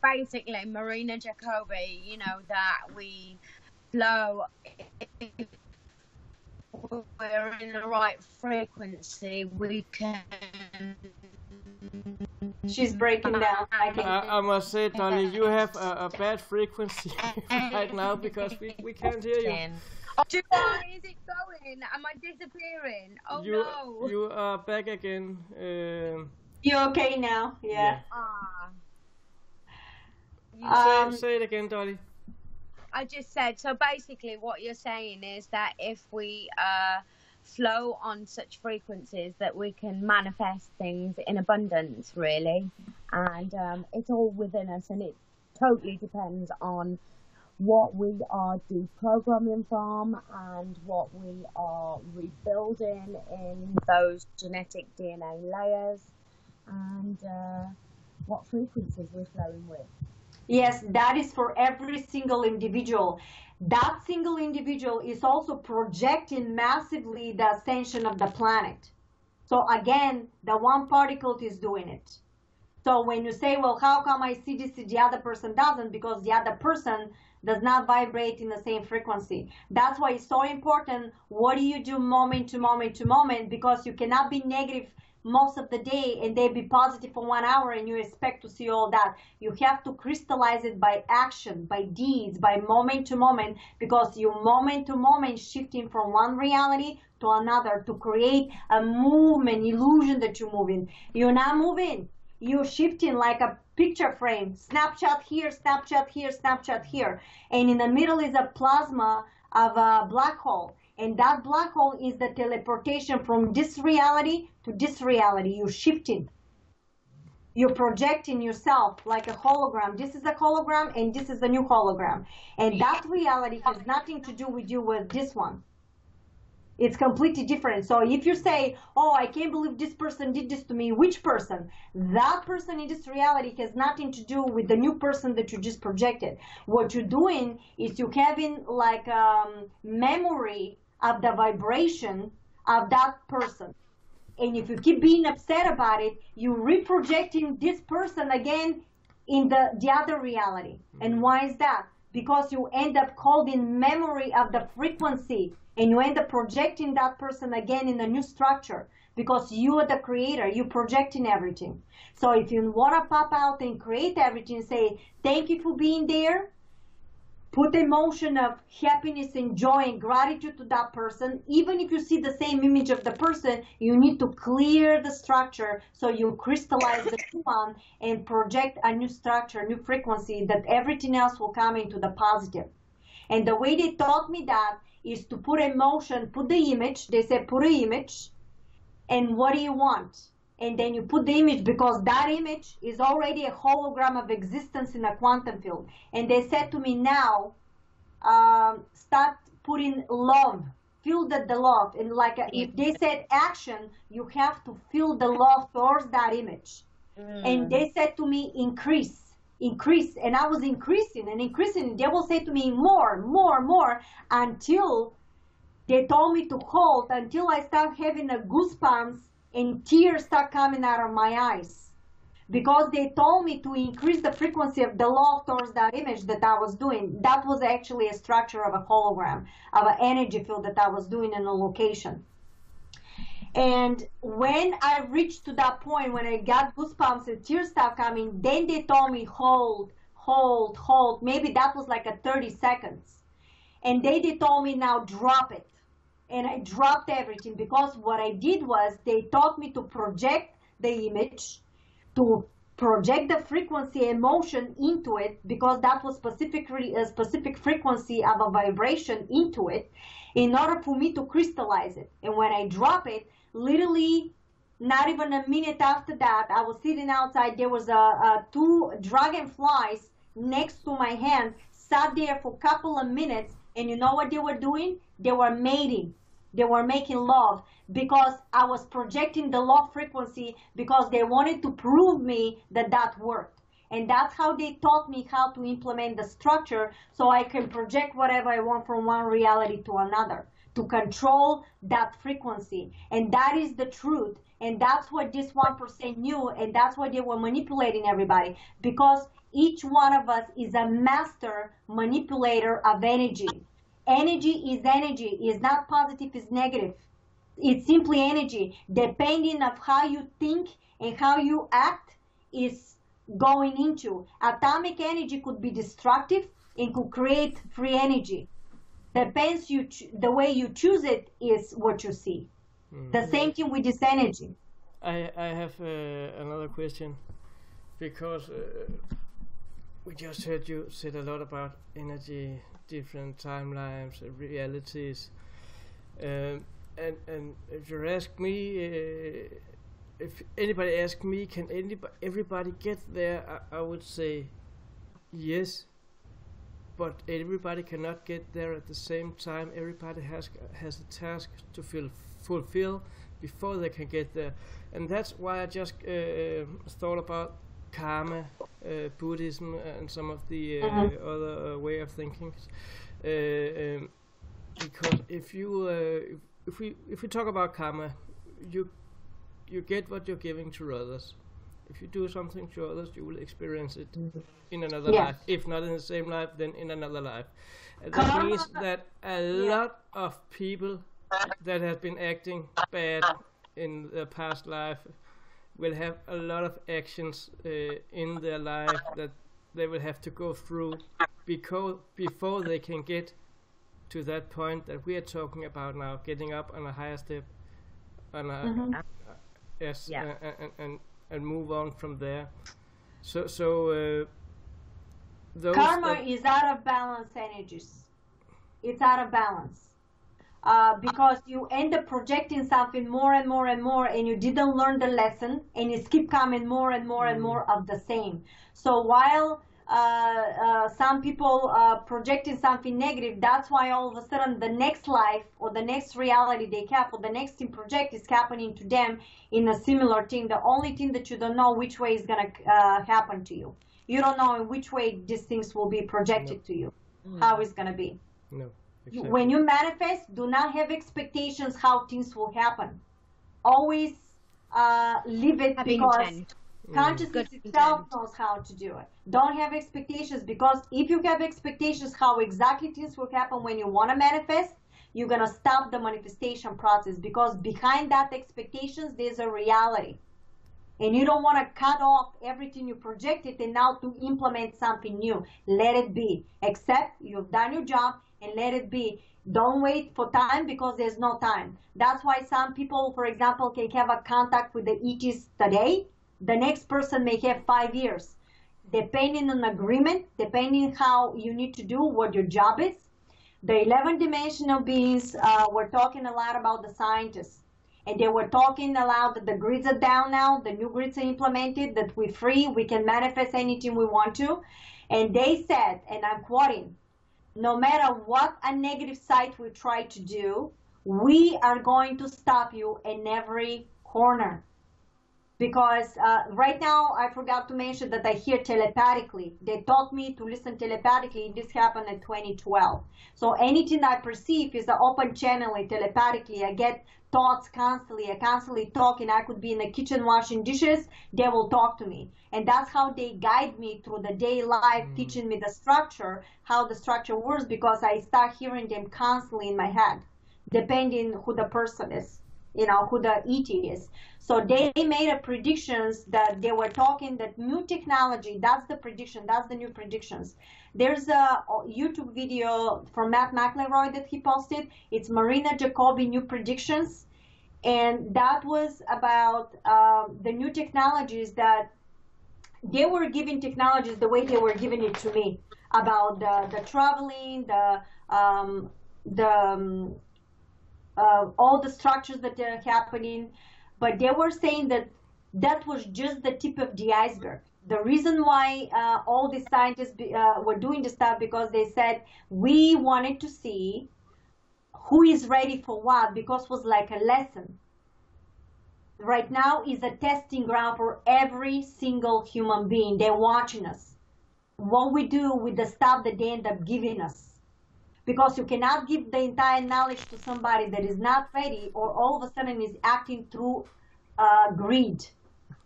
basically, Marina Jacobi, you know, that we flow, if we're in the right frequency, we can. She's breaking down. I must say, Dolly, you have a bad frequency right now because we can't hear you. Oh, July, is it going? Am I disappearing? Oh no. You are back again. You're okay now? Yeah. Say it again, Dolly. I just said, so basically what you're saying is that if we flow on such frequencies that we can manifest things in abundance, really. And it's all within us, and it totally depends on what we are deprogramming from and what we are rebuilding in those genetic DNA layers, and what frequencies we're flowing with. Yes, that is for every single individual. That single individual is also projecting massively the ascension of the planet. So again, the one particle is doing it. So when you say, well, how come I see this, the other person doesn't? Because the other person does not vibrate in the same frequency. That's why it's so important. What do you do moment to moment to moment? Because you cannot be negative most of the day and then be positive for 1 hour and you expect to see all that. You have to crystallize it by action, by deeds, by moment to moment, because you moment to moment shifting from one reality to another to create a movement, illusion that you're moving. You're not moving. You're shifting like a picture frame. Snapshot here, snapshot here, snapshot here. And in the middle is a plasma of a black hole. And that black hole is the teleportation from this reality to this reality. You're shifting. You're projecting yourself like a hologram. This is a hologram and this is a new hologram. And that reality has nothing to do with you with this one. It's completely different. So if you say, oh, I can't believe this person did this to me, which person? That person in this reality has nothing to do with the new person that you just projected. What you're doing is you're having like memory of the vibration of that person. And if you keep being upset about it, you're reprojecting this person again in the other reality. And why is that? Because you end up holding memory of the frequency and you end up projecting that person again in a new structure because you are the creator, you're projecting everything. So if you want to pop out and create everything, say, thank you for being there, put emotion of happiness and joy and gratitude to that person. Even if you see the same image of the person, you need to clear the structure so you crystallize the new one and project a new structure, new frequency that everything else will come into the positive. And the way they taught me that is to put emotion, put the image. They said put an image and what do you want? And then you put the image because that image is already a hologram of existence in a quantum field. And they said to me now, start putting love, feel the love. And like if they said action, you have to feel the love towards that image. And they said to me, increase. And I was increasing and increasing. They will say to me more until they told me to hold, until I start having a goosebumps and tears start coming out of my eyes. Because they told me to increase the frequency of the love towards that image that I was doing. That was actually a structure of a hologram, of an energy field that I was doing in a location. And when I reached to that point, when I got goosebumps and tears start coming, then they told me, hold. Maybe that was like a 30 seconds. And they told me, now drop it. And I dropped everything because what I did was they taught me to project the image, to project the frequency emotion into it, because that was specifically a specific frequency of a vibration into it, in order for me to crystallize it. And when I drop it, literally not even a minute after that, I was sitting outside. There was two dragonflies next to my hand, sat there for a couple of minutes, and you know what they were doing? They were mating. They were making love because I was projecting the love frequency because they wanted to prove me that that worked. And that's how they taught me how to implement the structure so I can project whatever I want from one reality to another, to control that frequency. And that is the truth. And that's what this 1% knew, and that's why they were manipulating everybody, because each one of us is a master manipulator of energy. Energy is energy. It's not positive, it's negative. It's simply energy. Depending on how you think and how you act is going into. Atomic energy could be destructive and could create free energy. Depends the way you choose it is what you see. The same thing with this energy. I have another question, because we just heard you said a lot about energy, different timelines, realities, and if you ask me, if anybody asks me, can everybody get there? I would say yes, but everybody cannot get there at the same time. Everybody has a task to fulfill before they can get there, and that's why I just thought about karma, Buddhism, and some of the other way of thinking. Because if we talk about karma, you get what you're giving to others. If you do something to others, you will experience it in another life. If not in the same life, then in another life. And that means that a lot of people that have been acting bad in their past life will have a lot of actions in their life that they will have to go through before they can get to that point that we are talking about now, getting up on a higher step, on a, and move on from there. So those karma is out of balance energies. It's out of balance because you end up projecting something more and more and more, and you didn't learn the lesson, and it keep coming more and more and more of the same. So while some people projecting something negative, that's why all of a sudden the next life or the next reality they have or the next thing project is happening to them in a similar thing. The only thing that you don't know which way is going to happen to you. You don't know in which way these things will be projected to you, how it's going to be. No, exactly. When you manifest, do not have expectations how things will happen. Always leave it because consciousness itself knows how to do it. Don't have expectations, because if you have expectations how exactly things will happen when you want to manifest, you're going to stop the manifestation process, because behind that expectations, there's a reality. And you don't want to cut off everything you projected and now to implement something new. Let it be. Accept you've done your job and let it be. Don't wait for time, because there's no time. That's why some people, for example, can have a contact with the ETs today. The next person may have 5 years, depending on agreement, depending how you need to do what your job is. The 11 dimensional beings were talking a lot about the scientists, and they were talking a lot that the grids are down now, the new grids are implemented, that we're free, we can manifest anything we want to. And they said, and I'm quoting, no matter what a negative site we try to do, we are going to stop you in every corner. Because right now, I forgot to mention that I hear telepathically. They taught me to listen telepathically. This happened in 2012. So anything I perceive is an open channel telepathically. I get thoughts constantly. I constantly talking. I could be in the kitchen washing dishes. They will talk to me. And that's how they guide me through the day life, teaching me the structure, how the structure works, because I start hearing them constantly in my head, depending who the person is, you know, who the ET is. So they made a predictions that they were talking that new technology, that's the prediction, that's the new predictions. There's a YouTube video from Matt McElroy that he posted. It's Marina Jacobi New Predictions. And that was about the new technologies that they were giving technologies the way they were giving it to me, about the traveling, all the structures that are happening. But they were saying that that was just the tip of the iceberg. The reason why all the scientists were doing this stuff, because they said, we wanted to see who is ready for what, because it was like a lesson. Right now is a testing ground for every single human being. They're watching us. What we do with the stuff that they end up giving us. Because you cannot give the entire knowledge to somebody that is not ready, or all of a sudden is acting through greed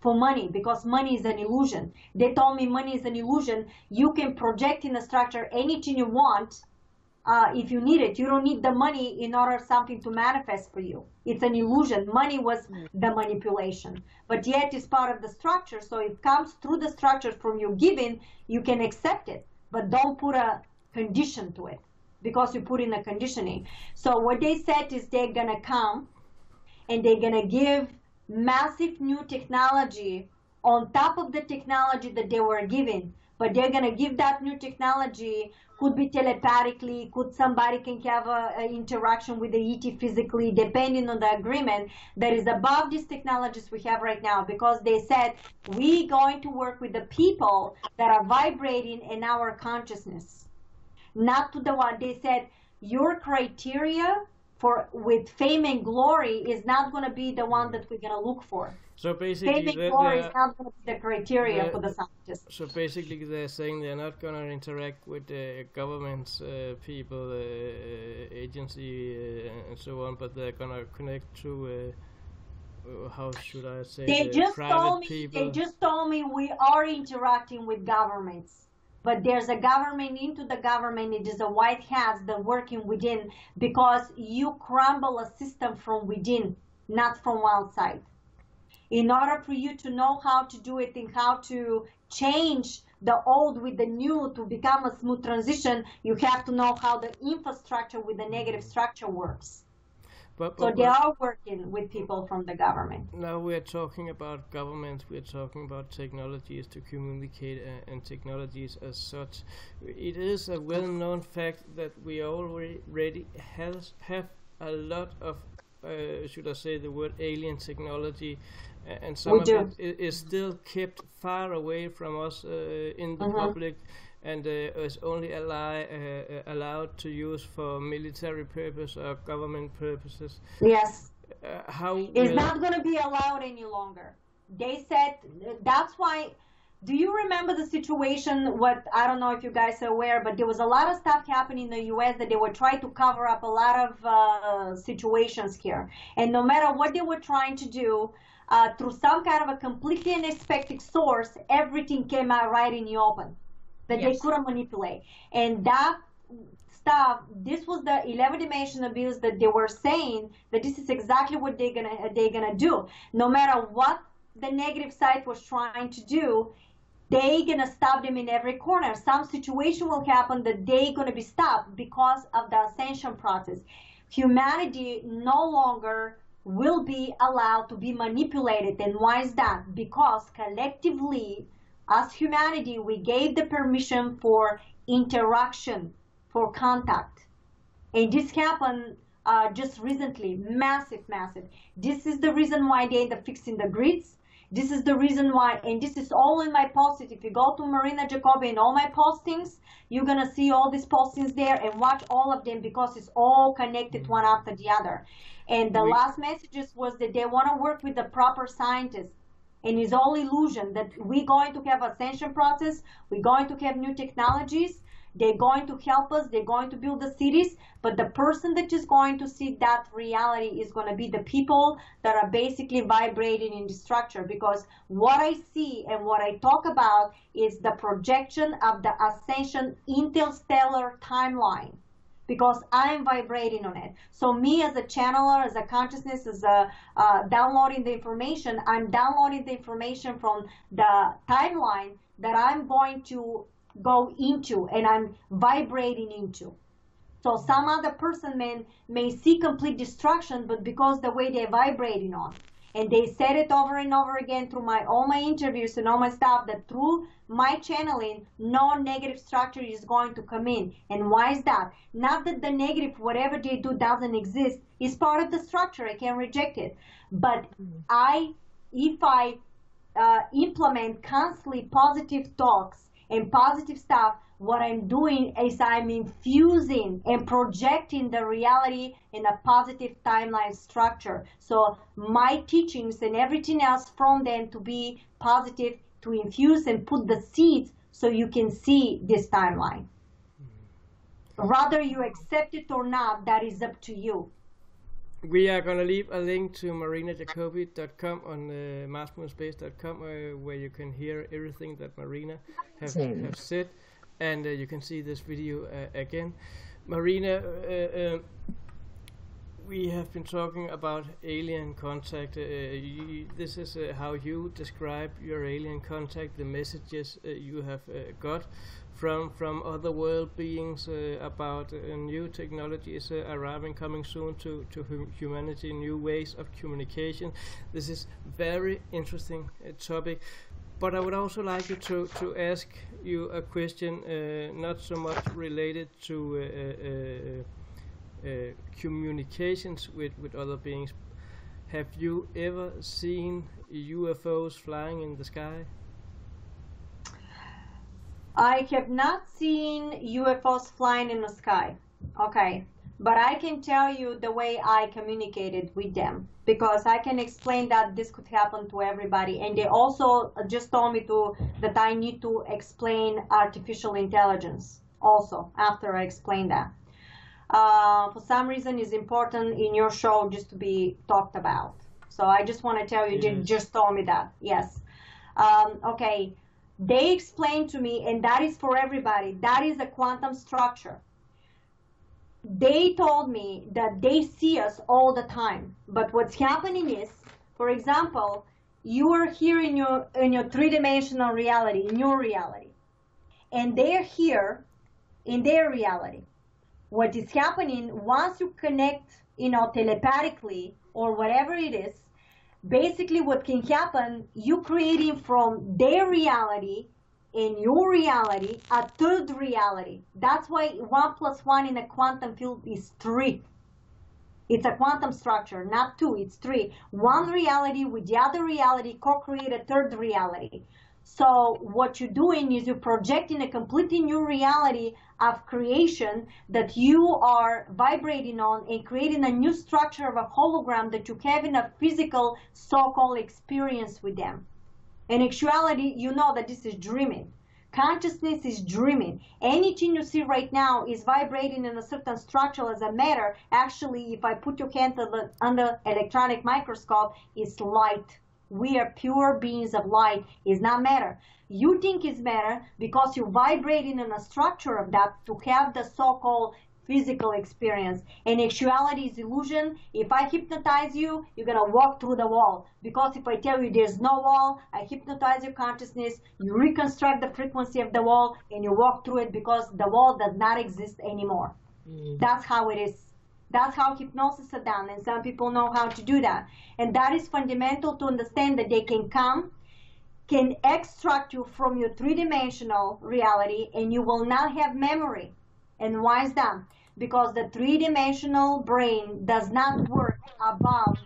for money, because money is an illusion. They told me money is an illusion. You can project in a structure anything you want if you need it. You don't need the money in order something to manifest for you. It's an illusion. Money was the manipulation, but yet it's part of the structure. So it comes through the structure from you giving. You can accept it, but don't put a condition to it, because you put in a conditioning. So what they said is they're going to come and they're going to give massive new technology on top of the technology that they were giving. But they're going to give that new technology, could be telepathically, could somebody can have an interaction with the ET physically, depending on the agreement that is above these technologies we have right now. Because they said, we're going to work with the people that are vibrating in our consciousness. not to the one. They said your criteria with fame and glory is not going to be the one that we're going to look for. So basically, fame and glory is not going to be the criteria for the scientists. So basically, they're saying they're not going to interact with governments, people, agency, and so on, but they're going to connect to. How should I say? They just told me. People. They just told me we are interacting with governments, but there's a government into the government. It is a white hat that working within, because you crumble a system from within, not from outside. In order for you to know how to do it and how to change the old with the new to become a smooth transition, you have to know how the infrastructure with the negative structure works. So they are working with people from the government. Now we're talking about governments, we're talking about technologies to communicate and technologies as such. It is a well-known fact that we already have a lot of, should I say the word, alien technology, and some of it is still kept far away from us in the public, and is only allowed to use for military purpose or government purposes. Yes. How it's not going to be allowed any longer. They said that's why. Do you remember the situation? I don't know if you guys are aware, but there was a lot of stuff happening in the U.S. that they were trying to cover up a lot of situations here. And no matter what they were trying to do, through some kind of a completely unexpected source, everything came out right in the open that they couldn't manipulate. And that stuff, this was the 11-dimensional abuse that they were saying that this is exactly what they're gonna do. No matter what the negative side was trying to do, they're gonna stop them in every corner. Some situation will happen that they're gonna be stopped because of the ascension process. Humanity no longer will be allowed to be manipulated. And why is that? Because collectively, as humanity, we gave the permission for interaction, for contact. And this happened just recently, massive. This is the reason why they end up fixing the grids. This is the reason why, and this is all in my posts. If you go to Marina Jacobi and all my postings, you're going to see all these postings there and watch all of them, because it's all connected one after the other. And the last messages was that they want to work with the proper scientists. And it's all illusion that we're going to have ascension process, we're going to have new technologies, they're going to help us, they're going to build the cities, but the person that is going to see that reality is going to be the people that are basically vibrating in the structure. Because what I see and what I talk about is the projection of the ascension interstellar timeline, because I'm vibrating on it. So me as a channeler, as a consciousness, as a downloading the information, I'm downloading the information from the timeline that I'm going to go into and I'm vibrating into. So some other person may see complete destruction, but because the way they're vibrating on. And they said it over and over again through all my interviews and all my stuff, that through my channeling, no negative structure is going to come in. And why is that? Not that the negative, whatever they do, doesn't exist. It's part of the structure. I can't reject it. But if I implement constantly positive thoughts and positive stuff, what I'm doing is I'm infusing and projecting the reality in a positive timeline structure. So my teachings and everything else from them to be positive, to infuse and put the seeds so you can see this timeline. Whether you accept it or not, that is up to you. We are going to leave a link to marinajacobi.com on marsmoonspace.com where you can hear everything that Marina have said. And you can see this video again. Marina, we have been talking about alien contact. This is how you describe your alien contact, the messages you have got from other world beings about new technologies arriving, coming soon to humanity, new ways of communication. This is very interesting topic. But I would also like you to ask you a question, not so much related to communications with other beings. Have you ever seen UFOs flying in the sky? I have not seen UFOs flying in the sky. Okay. But I can tell you the way I communicated with them, because I can explain that this could happen to everybody. And they also just told me that I need to explain artificial intelligence also after I explain that. For some reason, it's important in your show just to be talked about. So I just want to tell you, they just told me that. Yes. Okay. They explained to me, and that is for everybody, that is a quantum structure. They told me that they see us all the time, but what's happening is, for example, you are here in your three-dimensional reality, in your reality, and they're here in their reality. What is happening once you connect, telepathically or whatever it is, basically what can happen, you creating from their reality in your reality a third reality. That's why 1 + 1 in a quantum field is 3. It's a quantum structure, not 2, it's 3. One reality with the other reality co-create a third reality. So what you're doing is you're projecting a completely new reality of creation that you are vibrating on and creating a new structure of a hologram that you have in a physical so-called experience with them. In actuality, you know that this is dreaming. Consciousness is dreaming. Anything you see right now is vibrating in a certain structure as a matter. Actually, if I put your hand under electronic microscope, it's light. We are pure beings of light. It's not matter. You think it's matter because you're vibrating in a structure of that to have the so-called physical experience. In actuality, is illusion. If I hypnotize you, you're going to walk through the wall. Because if I tell you there's no wall, I hypnotize your consciousness, you reconstruct the frequency of the wall, and you walk through it because the wall does not exist anymore. That's how it is. That's how hypnosis is done, and some people know how to do that. And that is fundamental to understand that they can extract you from your three-dimensional reality, and you will not have memory. And why is that? Because the three-dimensional brain does not work above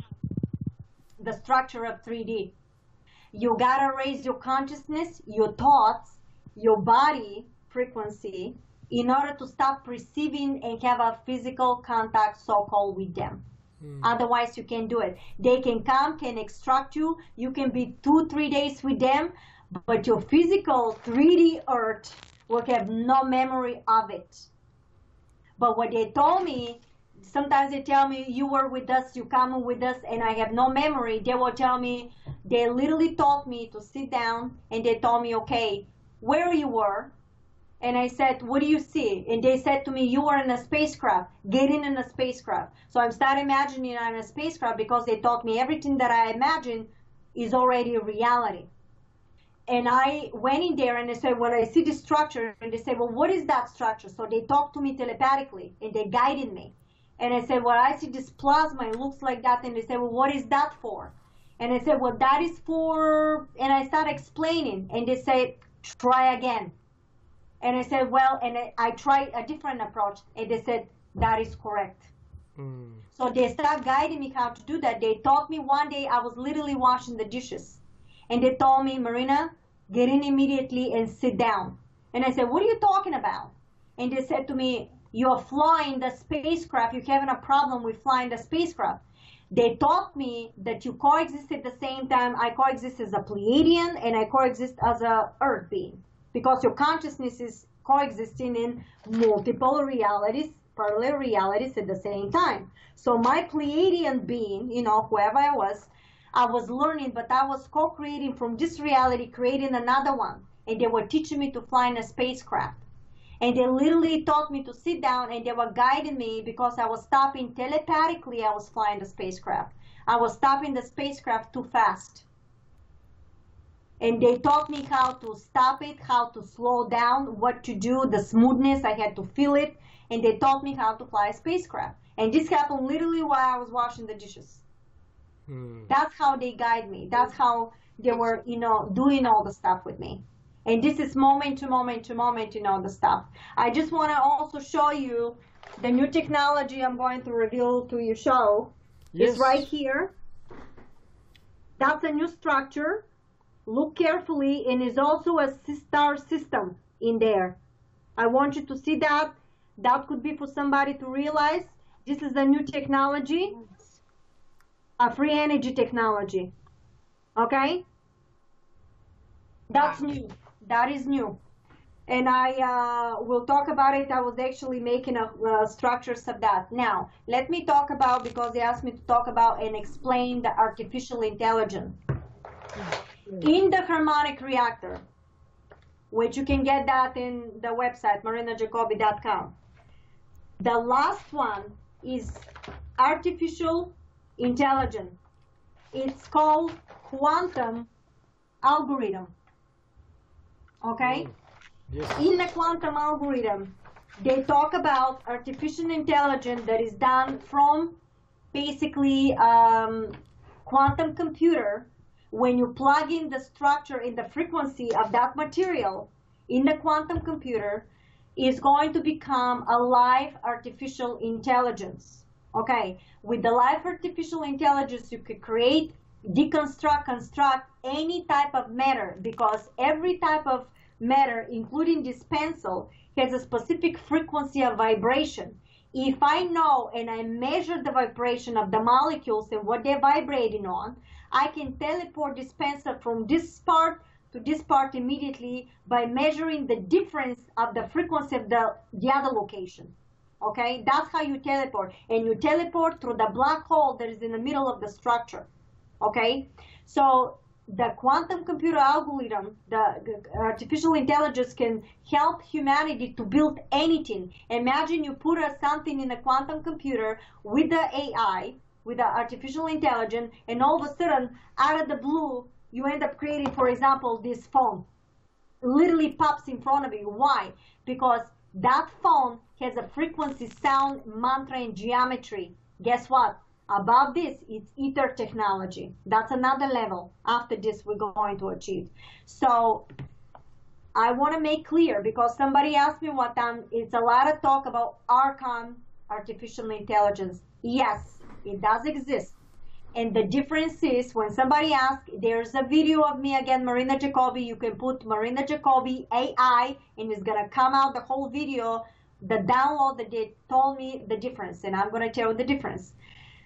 the structure of 3D. You gotta raise your consciousness, your thoughts, your body frequency in order to stop perceiving and have a physical contact, so-called, with them. Otherwise, you can't do it. They can come, can extract you. You can be 2-3 days with them, but your physical 3D earth will have no memory of it. But what they told me, sometimes they tell me, you were with us, you come with us, and I have no memory. They will tell me, they literally taught me to sit down, and they told me, okay, where you were? And I said, what do you see? And they said to me, you were in a spacecraft, getting in a spacecraft. So I started imagining I'm in a spacecraft because they taught me everything that I imagine is already a reality. And I went in there and I said, well, I see this structure. And they said, well, what is that structure? So they talked to me telepathically and they guided me. And I said, well, I see this plasma. It looks like that. And they said, well, what is that for? And I said, well, that is for, and I started explaining. And they said, try again. And I said, well, and I tried a different approach. And they said, that is correct. So they started guiding me how to do that. They taught me one day, I was literally washing the dishes. And they told me, Marina, get in immediately and sit down. And I said, what are you talking about? And they said to me, you're flying the spacecraft. You're having a problem with flying the spacecraft. They taught me that you coexist at the same time. I coexist as a Pleiadian and I coexist as a Earth being. Because your consciousness is coexisting in multiple realities, parallel realities at the same time. So my Pleiadian being, whoever I was learning, but I was co-creating from this reality, creating another one. And they were teaching me to fly in a spacecraft. And they literally taught me to sit down and they were guiding me because I was stopping telepathically. I was flying the spacecraft. I was stopping the spacecraft too fast. And they taught me how to stop it, how to slow down, what to do, the smoothness, I had to feel it. And they taught me how to fly a spacecraft. And this happened literally while I was washing the dishes. That's how they guide me. That's how they were, doing all the stuff with me. And this is moment to moment to moment, the stuff. I just want to also show you the new technology I'm going to reveal to your show. Yes. It's right here. That's a new structure. Look carefully, and it's also a star system. in there. I want you to see that. That could be for somebody to realize this is a new technology, a free energy technology. Okay? That's new. That is new. And I will talk about it. I was actually making structures of that. Now, let me talk about, because they asked me to talk about and explain the artificial intelligence. In the harmonic reactor, which you can get that in the website, marinajacobi.com. The last one is artificial intelligence. It's called quantum algorithm. Okay? Yes. In the quantum algorithm, they talk about artificial intelligence that is done from basically quantum computer. When you plug in the structure in the frequency of that material in the quantum computer, is going to become a live artificial intelligence. Okay, with the live artificial intelligence, you could create, deconstruct, construct any type of matter, because every type of matter, including this pencil, has a specific frequency of vibration. If I know and I measure the vibration of the molecules and what they're vibrating on, I can teleport this pencil from this part to this part immediately by measuring the difference of the frequency of the other location. Okay, that's how you teleport. And you teleport through the black hole that is in the middle of the structure. Okay, so the quantum computer algorithm, the artificial intelligence, can help humanity to build anything. Imagine you put something in a quantum computer with the AI, with the artificial intelligence, and all of a sudden, out of the blue, you end up creating, for example, this phone. Literally pops in front of you. Why? Because that phone has a frequency, sound, mantra, and geometry. Guess what? Above this, it's ether technology. That's another level. After this, we're going to achieve. So I want to make clear, because somebody asked me one time, it's a lot of talk about Archon artificial intelligence. Yes, it does exist. And the difference is, when somebody asks, there's a video of me again, Marina Jacobi. You can put Marina Jacobi AI, and it's going to come out the whole video, the download that they told me the difference. And I'm going to tell you the difference.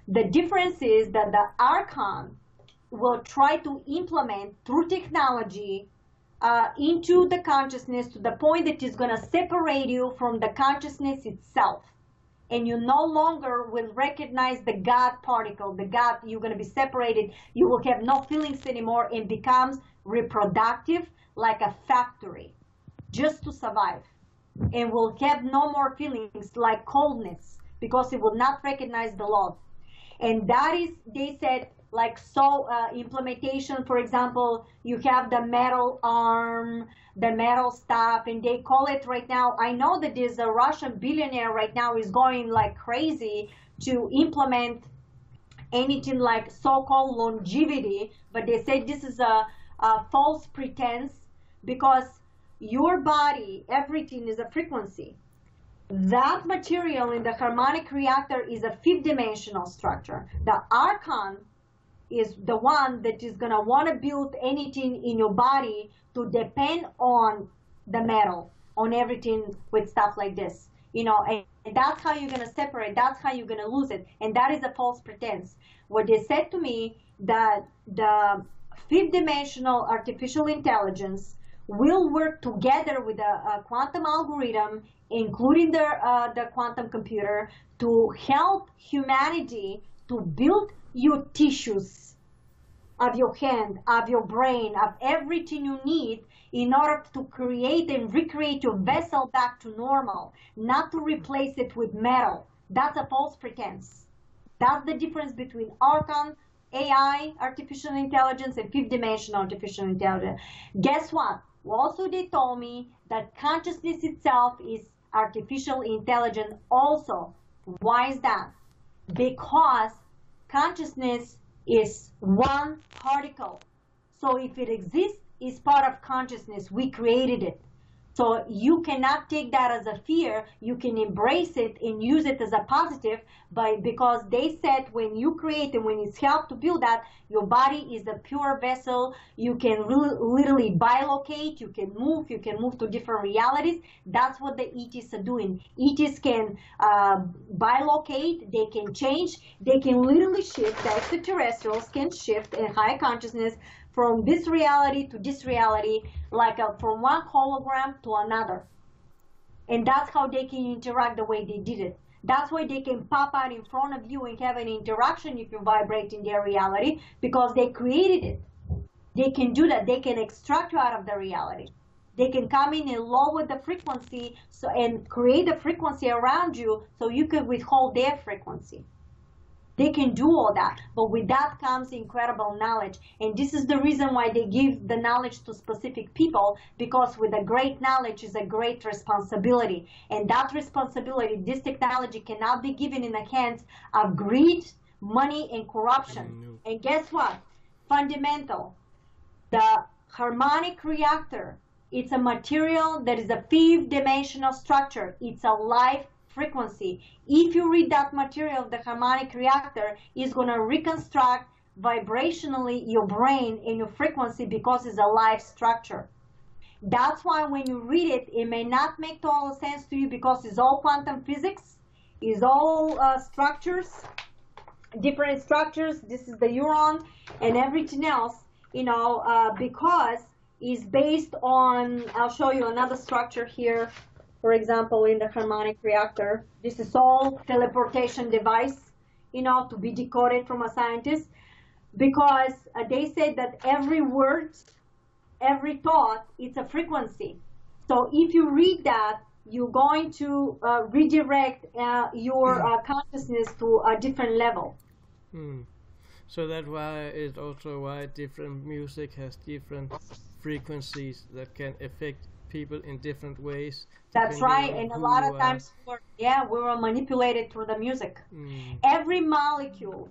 The difference is that the Archon will try to implement through technology into the consciousness to the point that it's going to separate you from the consciousness itself. And you no longer will recognize the God particle, the God. You're going to be separated. You will have no feelings anymore, and becomes reproductive like a factory just to survive. And will have no more feelings like coldness, because it will not recognize the love. And that is, they said, like, so implementation, for example, you have the metal arm, the metal stuff, and they call it right now, I know that there's a Russian billionaire right now is going like crazy to implement anything like so-called longevity, but they say this is a false pretense, because your body, everything is a frequency. That material in the harmonic reactor is a fifth-dimensional structure. The Archon is the one that is going to want to build anything in your body to depend on the metal, on everything with stuff like this. You know, and that's how you're going to separate. That's how you're going to lose it. And that is a false pretense. What they said to me, that the fifth-dimensional artificial intelligence will work together with a quantum algorithm, including the quantum computer, to help humanity to build your tissues of your hand, of your brain, of everything you need in order to create and recreate your vessel back to normal, not to replace it with metal. That's a false pretense. That's the difference between Archon, AI, artificial intelligence, and fifth-dimensional artificial intelligence. Guess what? Also, they told me that consciousness itself is artificial intelligence also. Why is that? Because consciousness is one particle. So if it exists, it's part of consciousness. We created it. So you cannot take that as a fear. You can embrace it and use it as a positive, because they said when you create and when it's helped to build that, your body is a pure vessel. You can literally bilocate, you can move to different realities. That's what the ETs are doing. ETs can bilocate, they can change, they can literally shift. The extraterrestrials can shift in high consciousness from this reality to this reality, like from one hologram to another. And that's how they can interact the way they did it. That's why they can pop out in front of you and have an interaction if you vibrate in their reality, because they created it. They can do that. They can extract you out of the reality. They can come in and lower the frequency and create a frequency around you so you can withhold their frequency. They can do all that, but with that comes incredible knowledge. And this is the reason why they give the knowledge to specific people, because with a great knowledge is a great responsibility. And that responsibility, this technology cannot be given in the hands of greed, money, and corruption. And guess what? Fundamental. The harmonic reactor, it's a material that is a 5-dimensional structure. It's a life frequency. If you read that material, the harmonic reactor is going to reconstruct vibrationally your brain and your frequency, because it's a life structure. That's why when you read it, it may not make total sense to you, because it's all quantum physics, it's all structures, different structures. This is the neuron and everything else, because it's based on, I'll show you another structure here. For example, in the harmonic reactor, this is all teleportation device, to be decoded from a scientist, because they say that every word, every thought, it's a frequency. So if you read that, you're going to redirect your consciousness to a different level. So that's why it's also why different music has different frequencies that can affect people in different ways. That's right, and a lot of times we were manipulated through the music. Every molecule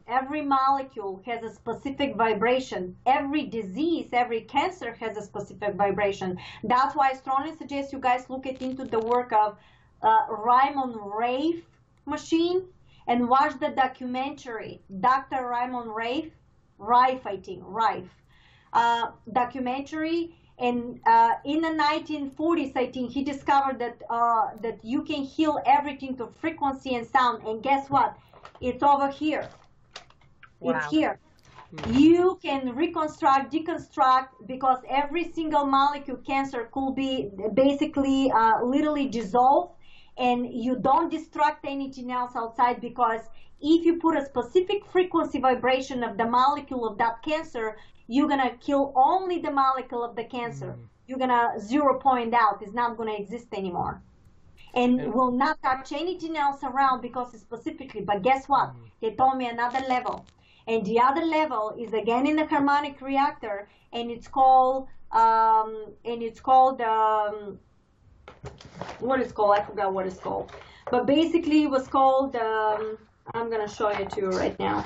has a specific vibration. Every disease, every cancer has a specific vibration. That's why I strongly suggest you guys look into the work of Raymond Rafe machine and watch the documentary, Dr. Raymond Rafe, documentary. And in the 1940s, I think, he discovered that you can heal everything to frequency and sound. And guess what? It's over here. Wow. It's here. You can reconstruct, deconstruct, because every single molecule cancer could be basically literally dissolved, and you don't destruct anything else outside, because if you put a specific frequency vibration of the molecule of that cancer, you're going to kill only the molecule of the cancer. You're going to 0 point out. It's not going to exist anymore. And will not touch anything else around, because it's specifically. But guess what? They told me another level. And the other level is again in the harmonic reactor, and it's called, what is called? I forgot what it's called. But basically it was called, I'm going to show it to you right now.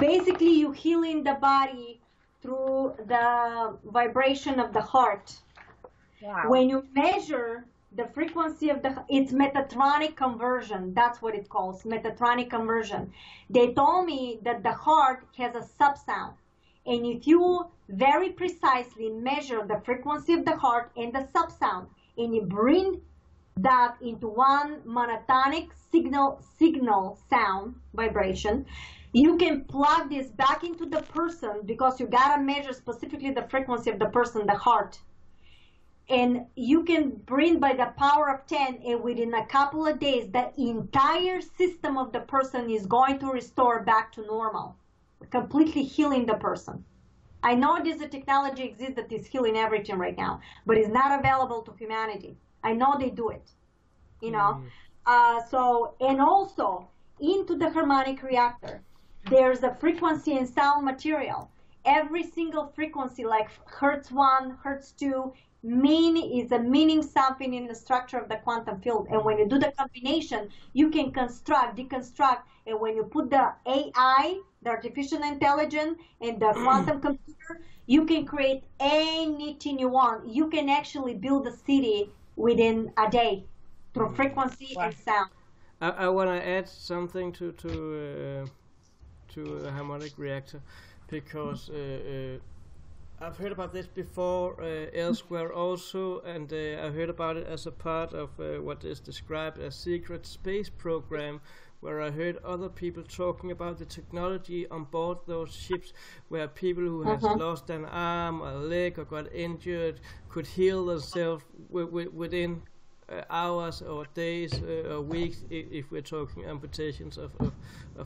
Basically, you healing the body through the vibration of the heart. Wow. When you measure the frequency of it's metatronic conversion. That's what it calls, metatronic conversion. They told me that the heart has a subsound. And if you very precisely measure the frequency of the heart and the subsound, and you bring that into one monotonic signal sound vibration, you can plug this back into the person, because you gotta measure specifically the frequency of the person, the heart. And you can bring by the power of 10, and within a couple of days, the entire system of the person is going to restore back to normal, completely healing the person. I know this technology exists that is healing everything right now, but it's not available to humanity. I know they do it, and also into the harmonic reactor, there's a frequency and sound material. Every single frequency, like Hertz 1, Hertz 2, meaning something in the structure of the quantum field. And when you do the combination, you can construct, deconstruct, and when you put the AI, the artificial intelligence, and the quantum computer, you can create anything you want. You can actually build a city within a day through frequency and sound. I want to add something to a harmonic reactor, because I've heard about this before elsewhere also, and I heard about it as a part of what is described as secret space program, where I heard other people talking about the technology on board those ships, where people who has lost an arm, a leg, or got injured could heal themselves within hours or days or weeks, if we're talking amputations of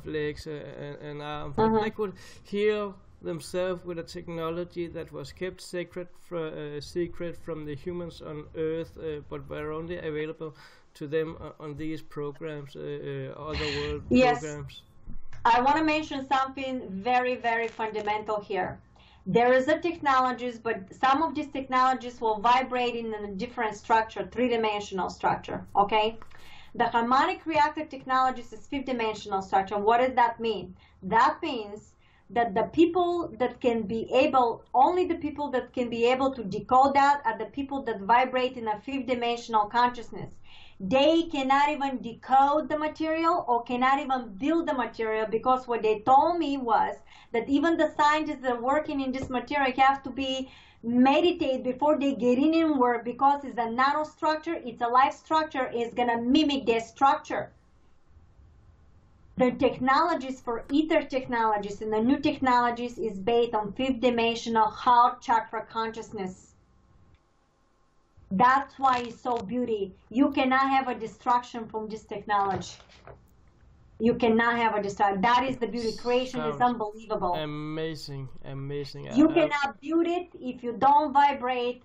legs and arms. They could heal themselves with a technology that was kept secret from the humans on Earth, but were only available to them on these programs, other world programs. I want to mention something very, very fundamental here. There is a technologies, but some of these technologies will vibrate in a different structure, three-dimensional structure, okay? The harmonic reactor technologies is fifth-dimensional structure. What does that mean? That means that the people that can be able, only the people that can be able to decode that are the people that vibrate in a fifth-dimensional consciousness. They cannot even decode the material or cannot even build the material, because what they told me was that even the scientists that are working in this material have to be meditate before they get in and work, because it's a nanostructure, it's a life structure, it's going to mimic their structure. The technologies for ether technologies and the new technologies is based on fifth dimensional heart chakra consciousness. That's why it's so beauty. You cannot have a distraction from this technology. You cannot have a distraction. That is the beauty. Creation is unbelievable. Amazing, amazing. You cannot build it if you don't vibrate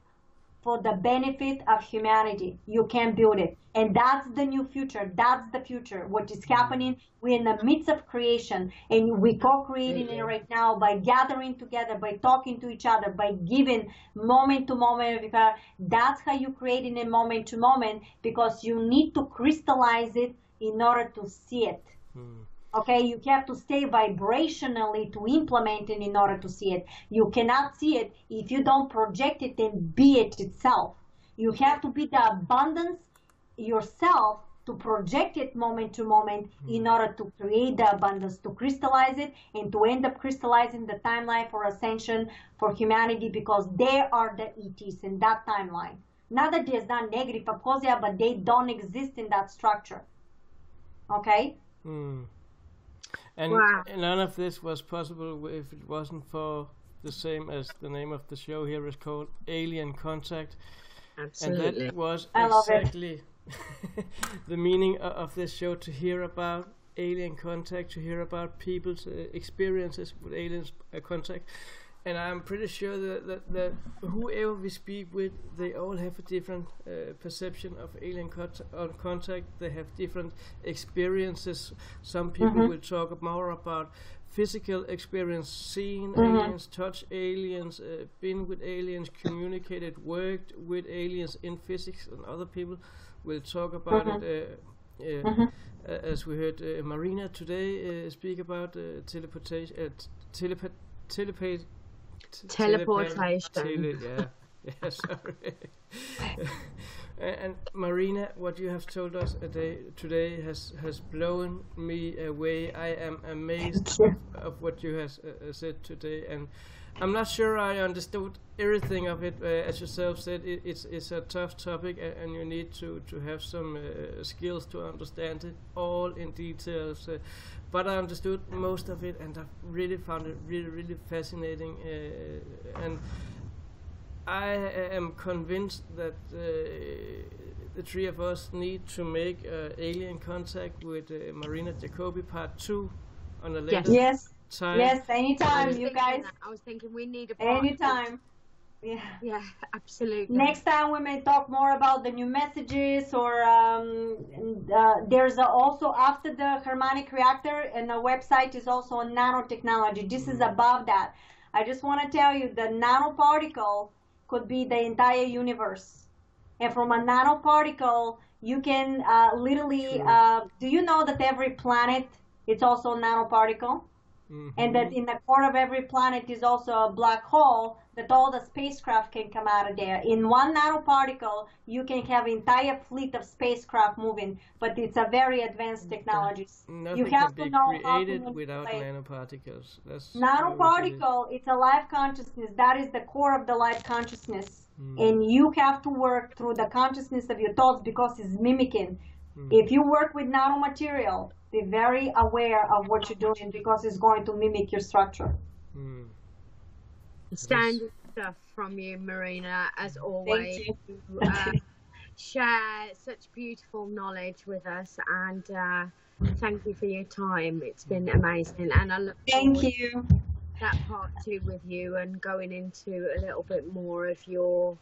for the benefit of humanity. You can't build it. And that's the new future. That's the future. What is happening, we're in the midst of creation, and we're co-creating it right now by gathering together, by talking to each other, by giving moment to moment. That's how you create in a moment to moment, because you need to crystallize it in order to see it. Okay, you have to stay vibrationally to implement it in order to see it. You cannot see it if you don't project it and be it itself. You have to be the abundance yourself to project it moment to moment in order to create the abundance, to crystallize it, and to end up crystallizing the timeline for ascension for humanity, because they are the ETs in that timeline. Not that there's not negative aposia, but they don't exist in that structure. Okay? And none of this was possible if it wasn't for the same as the name of the show here is called, Alien Contact. Absolutely. And that was exactly the meaning of this show, to hear about alien contact, to hear about people's experiences with alien contact. And I'm pretty sure that whoever we speak with, they all have a different perception of alien contact. They have different experiences. Some people will talk more about physical experience, seen aliens, touch aliens, been with aliens, communicated, worked with aliens in physics, and other people will talk about it. As we heard Marina today speak about teleportation. Sorry. And Marina, what you have told us today has blown me away. I am amazed of what you have said today, and I'm not sure I understood everything of it. As yourself said, it's a tough topic, and you need to have some skills to understand it all in details. But I understood most of it, and I really found it really fascinating. And I am convinced that the three of us need to make alien contact with Marina Jacobi part 2 on a later time. Yes, anytime, you guys. I was thinking we need a part anytime. Yeah, absolutely. Next time we may talk more about the new messages, or there's also, after the harmonic reactor, and the website is also on nanotechnology. This is above that. I just want to tell you, the nanoparticle could be the entire universe. And from a nanoparticle, you can literally, do you know that every planet, it's also a nanoparticle? and that in the core of every planet is also a black hole, that all the spacecraft can come out of there. In one nanoparticle, you can have entire fleet of spacecraft moving, but it's a very advanced technology. Nothing You have can to be know how to created without manipulate. nanoparticles. That's Nanoparticle, it's a life consciousness. That is the core of the life consciousness. And you have to work through the consciousness of your thoughts because it's mimicking. If you work with nanomaterial, be very aware of what you're doing because it's going to mimic your structure. Standard stuff from you, Marina, as always. Thank you. You share such beautiful knowledge with us, and thank you for your time. It's been amazing, and I look Thank forward you. to that part 2 with you and going into a little bit more of your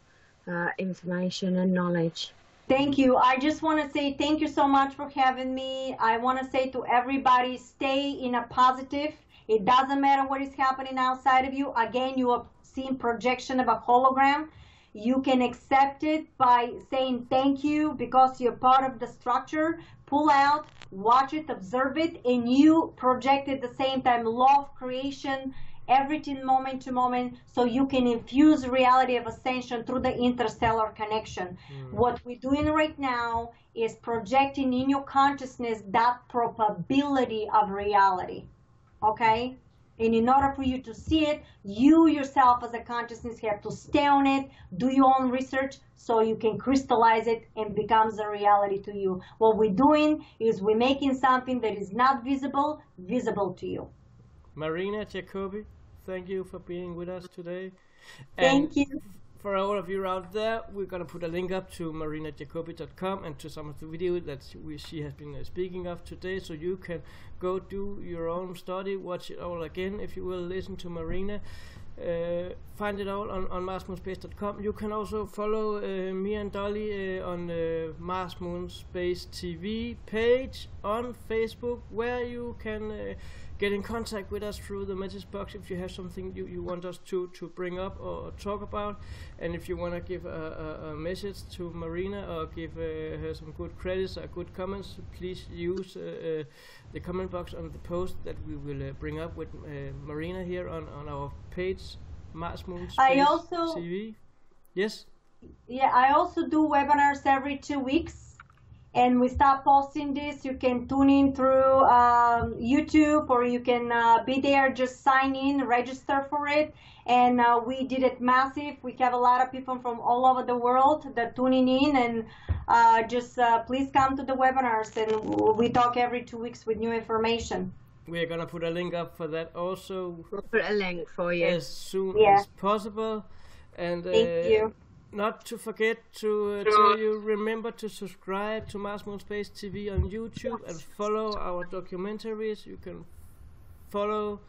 information and knowledge. Thank you. I just want to say thank you so much for having me. I want to say to everybody, stay in a positive. It doesn't matter what is happening outside of you. Again, you are seeing projection of a hologram. You can accept it by saying thank you because you're part of the structure. Pull out, watch it, observe it, and you project at the same time law of creation, everything moment to moment, so you can infuse reality of ascension through the interstellar connection. What we're doing right now is projecting in your consciousness that probability of reality, okay? And in order for you to see it, you yourself as a consciousness have to stay on it, do your own research, so you can crystallize it and becomes a reality to you. What we're doing is we're making something that is not visible, visible to you. Marina Jacobi, thank you for being with us today. Thank you. For all of you out there, we're going to put a link up to marinajacobi.com and to some of the videos that she has been speaking of today, so you can go do your own study, watch it all again if you will, listen to Marina. Find it all on marsmoonspace.com. You can also follow me and Dolly on the Mars Moon Space TV page on Facebook, where you can get in contact with us through the message box if you have something you want us to bring up or talk about. And if you want to give a message to Marina or give her some good credits or good comments, please use the comment box on the post that we will bring up with Marina here on our page, Mars Moon Space TV. Yes? Yeah, I also do webinars every 2 weeks. And we start posting this. You can tune in through YouTube, or you can be there, just sign in, register for it. And we did it massive. We have a lot of people from all over the world that tuning in, and just please come to the webinars, and we talk every 2 weeks with new information. We're going to put a link up for that also. We'll put a link for you as soon as possible. And thank you. Not to forget to tell you, remember to subscribe to Mars Moon Space TV on YouTube and follow our documentaries. You can follow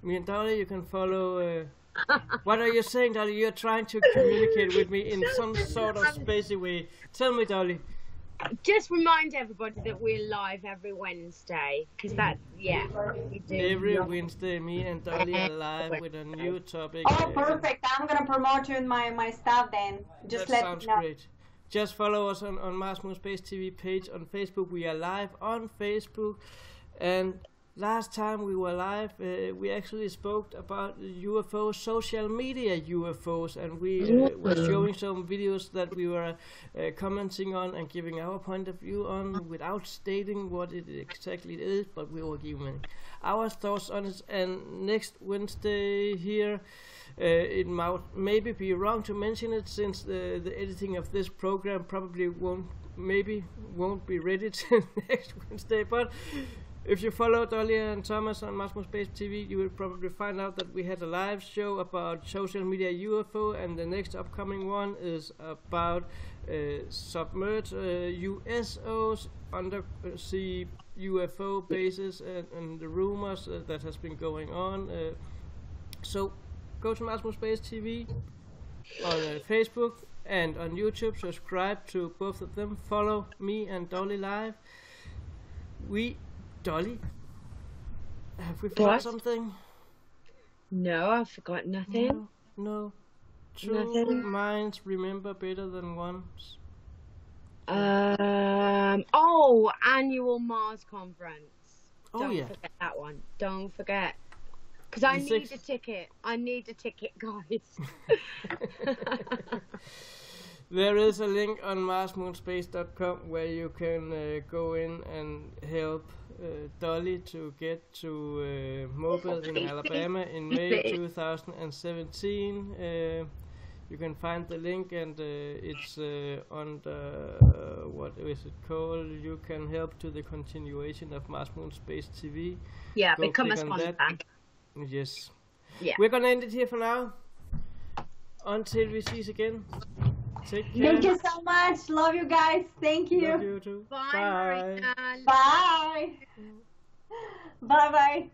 me and Dolly. You can follow... what are you saying, Dolly? You're trying to communicate with me in some sort of spacey way. Tell me, Dolly. Just remind everybody that we're live every Wednesday, because that, we do. Every Wednesday, me and Dolly are live with a new topic. Oh, perfect. I'm going to promote you in my stuff then. Just that let sounds me know. Great. Just follow us on Mars Moon Space TV page on Facebook. We are live on Facebook. And last time we were live, we actually spoke about UFOs, social media UFOs, and we were showing some videos that we were commenting on and giving our point of view on without stating what it exactly is, but we were giving our thoughts on it. And next Wednesday here, it might maybe be wrong to mention it, since the editing of this program probably won't be ready till next Wednesday, but if you follow Dollie and Thomas on Mars Moon Space TV, you will probably find out that we had a live show about social media UFO, and the next upcoming one is about submerged USOs, undersea UFO bases, and the rumors that has been going on. So go to Mars Moon Space TV on Facebook and on YouTube. Subscribe to both of them. Follow me and Dolly live. Dolly, have we forgot something? No, I forgot nothing. No. Two minds remember better than once. Annual Mars conference. Don't forget that one. Don't forget. Because I need a ticket. I need a ticket, guys. There is a link on marsmoonspace.com where you can go in and help Dolly to get to Mobile in Alabama in May 2017. You can find the link, and it's on the, what is it called? You can help to the continuation of Mars Moon Space TV. Yeah, become a sponsor. Yes. Yeah. We're going to end it here for now. Until we see us again. Take care. Thank you so much. Love you guys. Thank you. Love you too. Bye. Bye. Bye. Bye.